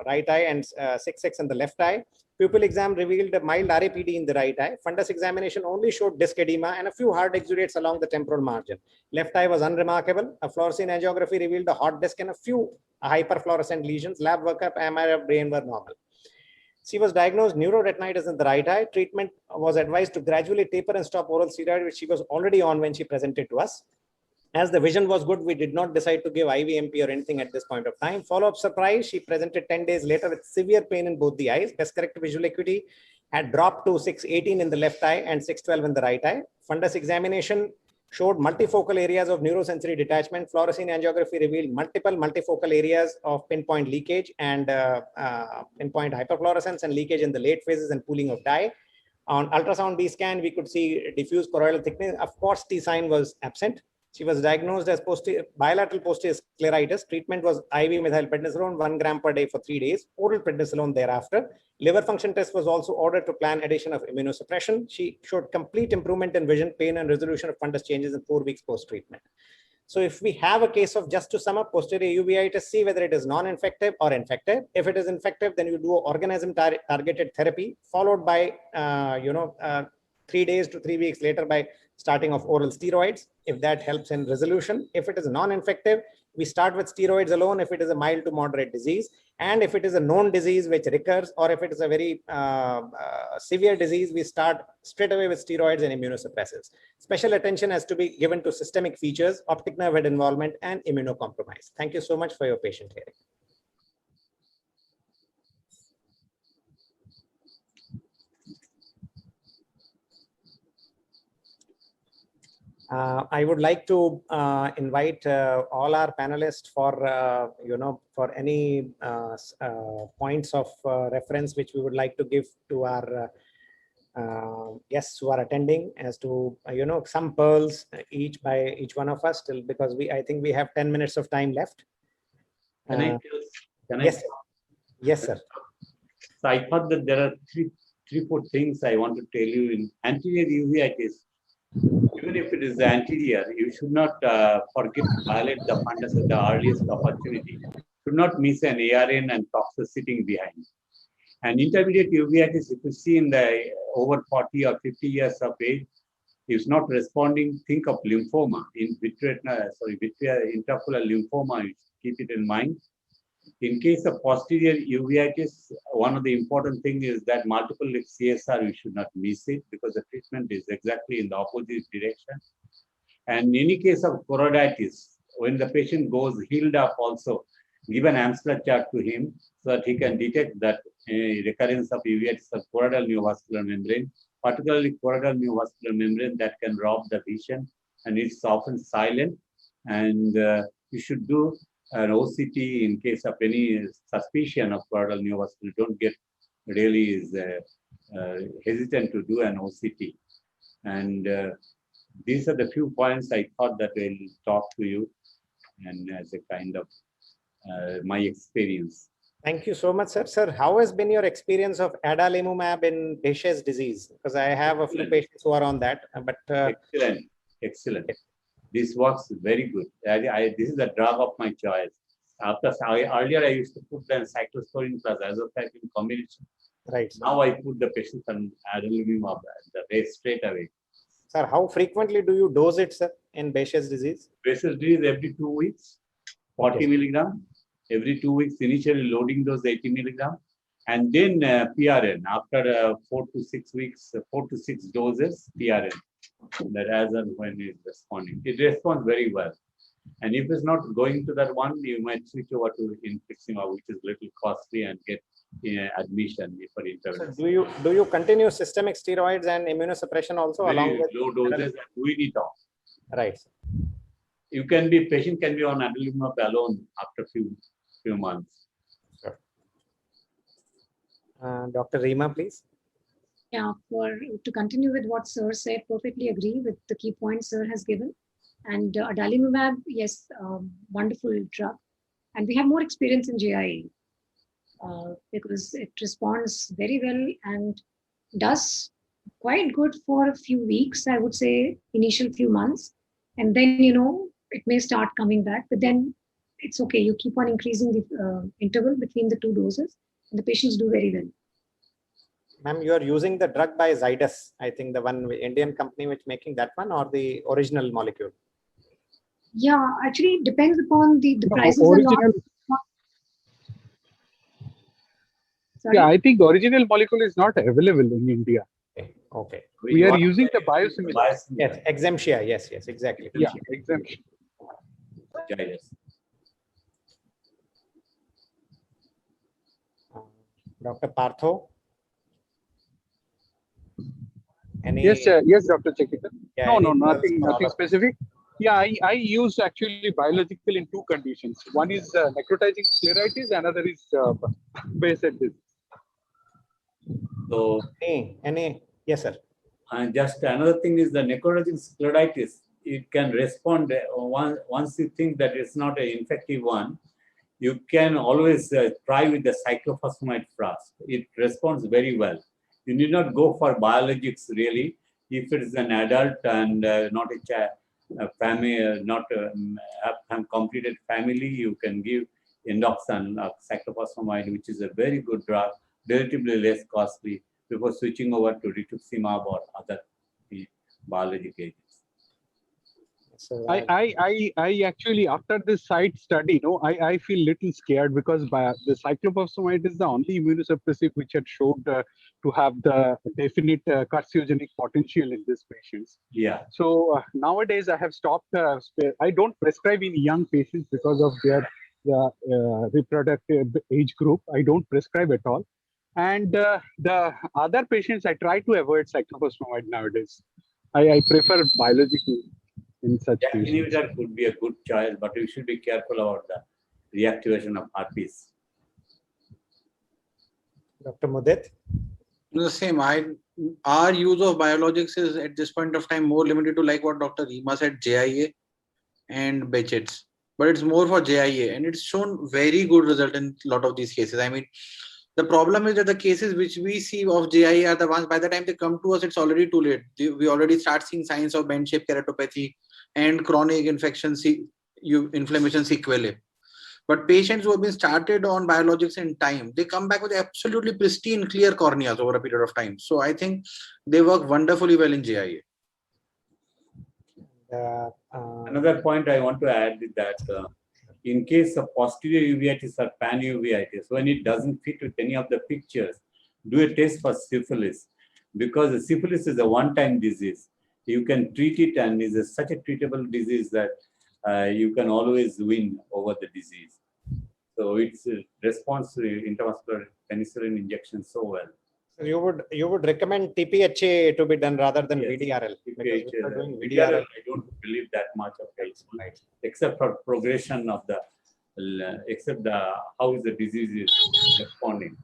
right eye and 6/6 in the left eye. Pupil exam revealed a mild RAPD in the right eye. Fundus examination only showed disc edema and a few hard exudates along the temporal margin. Left eye was unremarkable. A fluorescein angiography revealed a hot disc and a few hyperfluorescent lesions. Lab workup, MRI of brain were normal. She was diagnosed neuroretinitis in the right eye. Treatment was advised to gradually taper and stop oral steroid, which she was already on when she presented to us. As the vision was good, we did not decide to give IVMP or anything at this point of time. Follow-up surprise, she presented 10 days later with severe pain in both the eyes. Best corrected visual acuity had dropped to 6/18 in the left eye and 6/12 in the right eye. Fundus examination showed multifocal areas of neurosensory detachment. Fluorescein angiography revealed multiple multifocal areas of pinpoint leakage and pinpoint hyperfluorescence and leakage in the late phases and pooling of dye. On ultrasound B scan, we could see diffuse choroidal thickness. Of course, T sign was absent. She was diagnosed as bilateral posterior scleritis. Treatment was IV methylprednisolone, 1 gram per day for 3 days, oral prednisolone thereafter. Liver function test was also ordered to plan addition of immunosuppression. She showed complete improvement in vision, pain, and resolution of fundus changes in 4 weeks post-treatment. So if we have a case of, just to sum up, posterior uveitis, see whether it is non-infective or infective. If it is infective, then you do organism targeted therapy, followed by 3 days to 3 weeks later by starting of oral steroids, if that helps in resolution. If it is non-infective, we start with steroids alone if it is a mild to moderate disease. And if it is a known disease which recurs, or if it is a very severe disease, we start straight away with steroids and immunosuppressives. Special attention has to be given to systemic features, optic nerve head involvement, and immunocompromise. Thank you so much for your patient hearing. I would like to invite all our panelists for for any points of reference which we would like to give to our guests who are attending, as to some pearls each by each one of us, still, because I think we have 10 minutes of time left. Yes, yes, sir. So I thought that there are three, 4 things I want to tell you. In anterior uveitis, even if it is anterior, you should not forget to violate the fundus at the earliest opportunity. Should not miss an ARN and toxin sitting behind. And intermediate uveitis, if you see in the over 40 or 50 years of age, is not responding, think of lymphoma. In intraocular lymphoma, you keep it in mind. In case of posterior uveitis, one of the important things is that multiple CSR, you should not miss it, because the treatment is exactly in the opposite direction. And in any case of choroiditis, when the patient goes healed up, also give an Amsler chart to him so that he can detect that recurrence of uveitis of choroidal neovascular membrane, particularly choroidal neovascular membrane that can rob the vision, and it's often silent. And you should do an OCT in case of any suspicion of choroidal neovascular. Don't get really hesitant to do an OCT. And these are the few points I thought that I will talk to you, and as a kind of my experience. Thank you so much, sir. Sir, how has been your experience of adalimumab in Behçet's disease? Because I have a few patients who are on that. But excellent, excellent. This works very good. This is the drug of my choice. Earlier, I used to put the cyclosporine plus azathioprine combination. Right. Now I put the patients on adalimumab straight away. Sir, how frequently do you dose it, sir, in Behçet's disease? Behçet's disease every 2 weeks, 40 milligram. Every 2 weeks, initially loading dose 80 milligram. And then PRN after 4 to 6 weeks, 4 to 6 doses PRN. That as and when it's responding. It responds very well. And if it's not going to that one, you might switch over to infliximab, which is a little costly, and get admission for intervention. So do you continue systemic steroids and immunosuppression also very along with low doses and doing it off? Right. You patient can be on adalimumab alone after few months. Sure. Dr. Reema, please. Yeah, to continue with what Sir said, perfectly agree with the key points Sir has given. And adalimumab, yes, wonderful drug. And we have more experience in GIA because it responds very well and does quite good for a few weeks, I would say, initial few months. And then, it may start coming back, but then it's okay. You keep on increasing the interval between the 2 doses, and the patients do very well. Ma'am, you are using the drug by Zydus, I think the one Indian company which making that one, or the original molecule? Yeah, actually it depends upon the prices. Original. Sorry? Yeah, I think original molecule is not available in India. Okay. We are using the biosimilar. Yes, Exemptia. Yes, exactly. Yeah, exemption. Yes. Dr. Partho. Any? Yes, yes, Dr. Chekitaan. Yeah, No, any no, results nothing, for all nothing of us? specific. Yeah, I use actually biological in two conditions. One is necrotizing scleritis, another is base disease. So, Yes, sir. and just another thing is the necrotizing scleritis. It can respond once you think that it's not an infective one. You can always try with the cyclophosphamide flask. It responds very well. You need not go for biologics really. If it is an adult and not a family, not have completed family, you can give endoxan cyclophosphamide, which is a very good drug, relatively less costly, before switching over to rituximab or other biologic agents. So, I actually, after this site study, I feel little scared because the cyclophosphamide is the only immunosuppressive which had showed to have the definite carcinogenic potential in these patients. Yeah. So nowadays I have stopped. I don't prescribe in young patients because of their reproductive age group. I don't prescribe at all. And the other patients, I try to avoid cyclophosphamide nowadays. I prefer biological in such JAK patients. inhibitor could be a good choice, but you should be careful about the reactivation of herpes. Dr. Mudit? The same. Our use of biologics is at this point of time more limited to, like what Dr. Rima said, JIA and Behçet's. But it's more for JIA, and it's shown very good result in a lot of these cases. I mean, the problem is that the cases which we see of JIA are the ones, by the time they come to us, it's already too late. We already start seeing signs of bend-shaped keratopathy and chronic inflammation sequelae. But patients who have been started on biologics in time, they come back with absolutely pristine, clear corneas over a period of time. So I think they work wonderfully well in JIA. Another point I want to add is that in case of posterior uveitis or pan-uveitis, when it doesn't fit with any of the pictures, do a test for syphilis, because syphilis is a one-time disease. You can treat it, and is such a treatable disease that you can always win over the disease. So its response to intravascular penicillin injection so well. So you would recommend TPHA to be done rather than Yes. VDRL? Because if you're doing VDRL, I don't believe that much of it, right? Except for progression of the, except how is the disease is responding.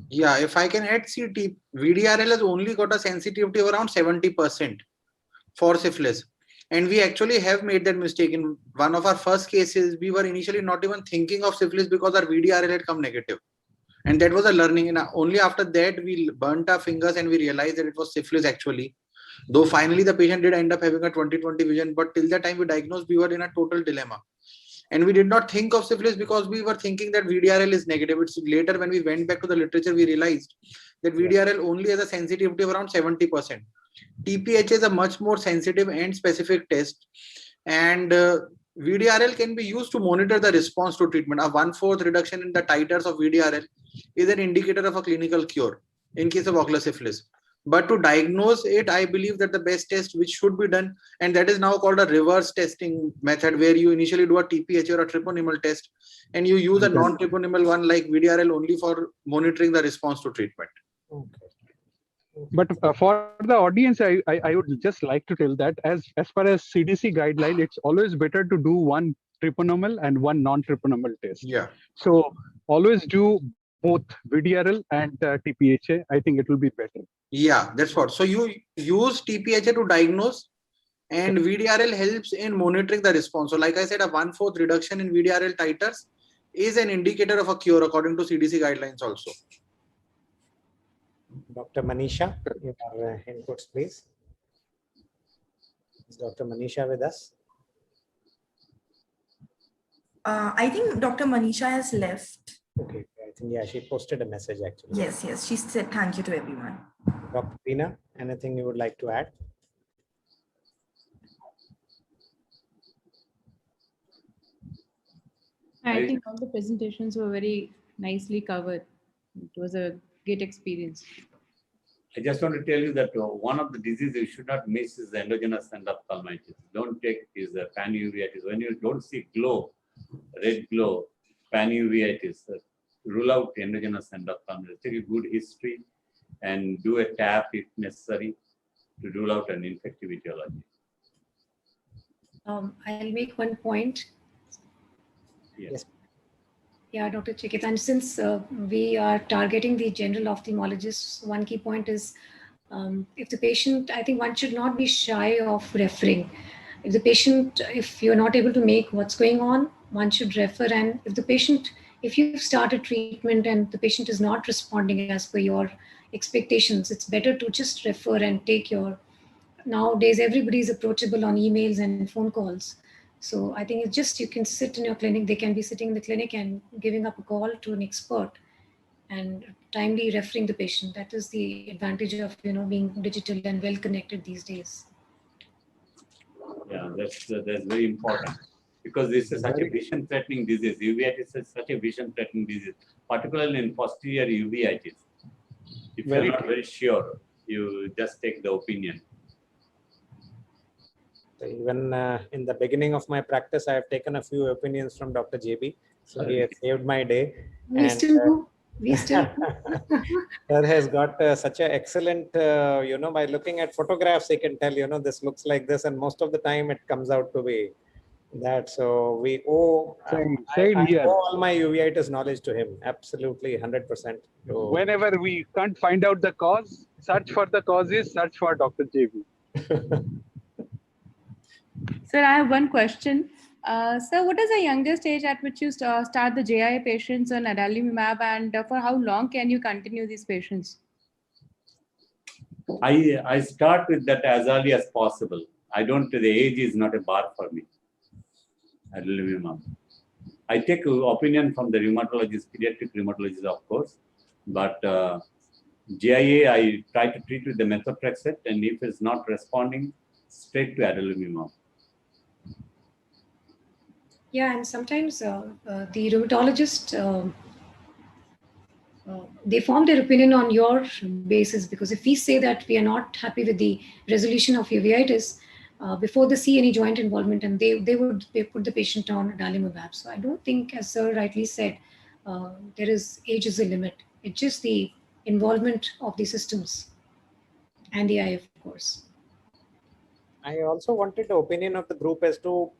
Yeah, if I can add CT, VDRL has only got a sensitivity of around 70% for syphilis. And we actually have made that mistake. In one of our first cases, we were initially not even thinking of syphilis because our VDRL had come negative. And that was a learning. And only after that, we burnt our fingers and we realized that it was syphilis actually. Though finally the patient did end up having a 20/20 vision, but till the time we diagnosed, we were in a total dilemma. And we did not think of syphilis because we were thinking that VDRL is negative. It's later when we went back to the literature, we realized that VDRL only has a sensitivity of around 70%. TPHA is a much more sensitive and specific test. And VDRL can be used to monitor the response to treatment. A 1/4 reduction in the titers of VDRL is an indicator of a clinical cure in case of ocular syphilis. But to diagnose it, I believe that the best test which should be done, and that is now called a reverse testing method, where you initially do a TPHA or a treponemal test, and you use a non-treponemal one like VDRL only for monitoring the response to treatment. Okay. But for the audience, I would just like to tell that as far as CDC guideline, it's always better to do one treponemal and one non-treponemal test. Yeah. So always do both VDRL and TPHA. I think it will be better. Yeah, that's what. So you use TPHA to diagnose, and VDRL helps in monitoring the response. So like I said, a 1/4 reduction in VDRL titers is an indicator of a cure according to CDC guidelines also. Dr. Manisha, your inputs, please. Is Dr. Manisha with us? I think Dr. Manisha has left. Okay, I think, yeah, she posted a message actually. Yes, she said thank you to everyone. Dr. Veena, anything you would like to add? I think all the presentations were very nicely covered. It was a great experience. I just want to tell you that one of the diseases you should not miss is the endogenous endophthalmitis. Don't take is the pan-uveitis. When you don't see glow, red glow, pan-uveitis, rule out endogenous endophthalmitis. Take a good history and do a tap if necessary. to rule out an infective etiology. I'll make one point. Yes. Yeah, Dr. Chekitaan, since we are targeting the general ophthalmologists, one key point is if the patient, I think one should not be shy of referring. If the patient, if you're not able to make what's going on, one should refer. And if the patient, if you've started treatment and the patient is not responding as per your expectations, it's better to just refer and take your, nowadays everybody is approachable on emails and phone calls. So I think it's just, you can sit in your clinic, they can be sitting in the clinic and giving up a call to an expert and timely referring the patient. That is the advantage of, being digital and well connected these days. Yeah, that's very important, because this is such a vision-threatening disease. Uveitis is such a vision-threatening disease, particularly in posterior uveitis. If you're not very sure, you just take the opinion. Even in the beginning of my practice, I have taken a few opinions from Dr. JB. So he has saved my day. We still do. We still Sir has got such an excellent, by looking at photographs, he can tell, this looks like this. And most of the time it comes out to be that. So we owe, I owe all my uveitis knowledge to him. Absolutely, 100%. So, whenever we can't find out the cause, search for the causes, search for Dr. JB. Sir, I have one question. Sir, what is the youngest age at which you start the JIA patients on adalimumab, and for how long can you continue these patients? I start with that as early as possible. The age is not a bar for me. Adalimumab. I take opinion from the rheumatologist, pediatric rheumatologist, of course, but JIA, I try to treat with the methotrexate, and if it's not responding, straight to adalimumab. Yeah, and sometimes the rheumatologist, they form their opinion on your basis, because if we say that we are not happy with the resolution of uveitis, before they see any joint involvement, and they put the patient on adalimumab. So I don't think, as sir rightly said, age is a limit. It's just the involvement of the systems and the eye, of course. I also wanted the opinion of the group as to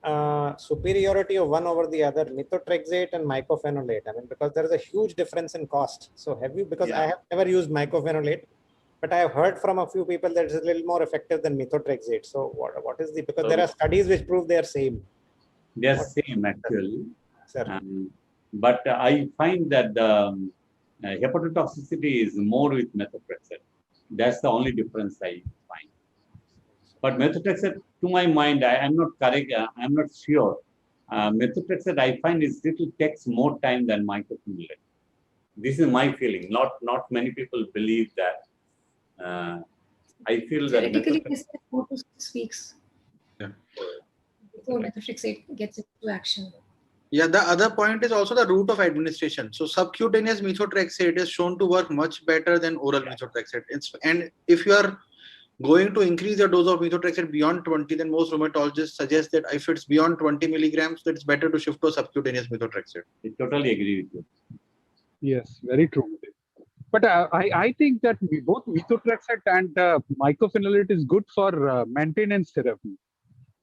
superiority of one over the other, methotrexate and mycophenolate. I mean, because there is a huge difference in cost. So have you, because I have never used mycophenolate, but I have heard from a few people that it's a little more effective than methotrexate. So what is the, because there are studies which prove they are same. They are same actually. Sir. But I find that the hepatotoxicity is more with methotrexate. That's the only difference I find. But methotrexate, to my mind, I am not correct. I'm not sure. Methotrexate, I find, takes more time than mycophenolate. This is my feeling. Not many people believe that. I feel that theoretically, they said 4 to 6 weeks before methotrexate gets into action. Yeah, the other point is also the route of administration. So subcutaneous methotrexate is shown to work much better than oral methotrexate. And if you are going to increase the dose of methotrexate beyond 20, then most rheumatologists suggest that if it's beyond 20 milligrams, that it's better to shift to subcutaneous methotrexate. I totally agree with you. Yes, very true. But I think that both methotrexate and mycophenolate is good for maintenance therapy.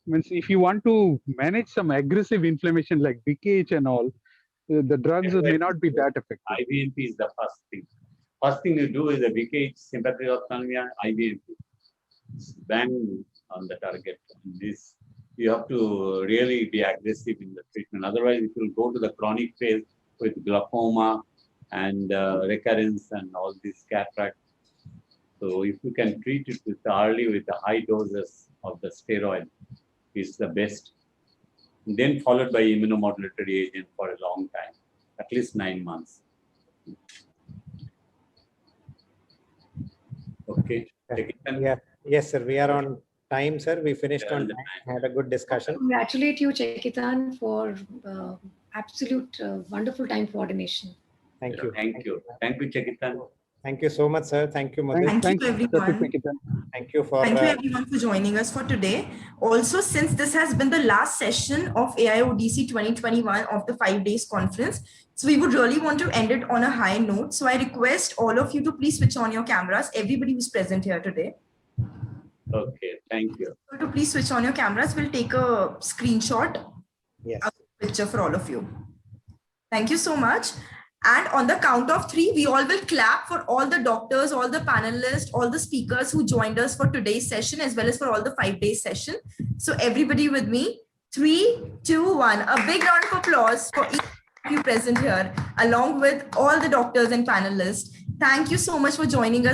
Means if you want to manage some aggressive inflammation like BKH and all, the drugs may not be that effective. IVNP is the first thing. First thing you do is a BKH, sympathetic ophthalmia, IVNP. Bang on the target. This you have to really be aggressive in the treatment. Otherwise, it will go to the chronic phase with glaucoma and recurrence and all these cataract. So if you can treat it early with the high doses of the steroid, is the best. Then followed by immunomodulatory agent for a long time, at least 9 months. Okay. Yeah. Yes, sir. We are on time, sir. We finished on time. Had a good discussion. Congratulate you, Chekitaan, for absolute wonderful time coordination. Thank you. Thank you. Thank you, Chekitaan. Thank you so much, sir. Thank you, Madhu. Thank you, everyone. Thank you for everyone for joining us for today. Also, since this has been the last session of AIODC 2021 of the 5 days conference, so we would really want to end it on a high note. So I request all of you to please switch on your cameras, everybody who's present here today. Okay, thank you. To please switch on your cameras. We'll take a screenshot, Yes. a picture for all of you. Thank you so much. And on the count of 3, we all will clap for all the doctors, all the panelists, all the speakers who joined us for today's session, as well as for all the 5-day session. So everybody with me, 3, 2, 1. A big round of applause for each of you present here, along with all the doctors and panelists. Thank you so much for joining us.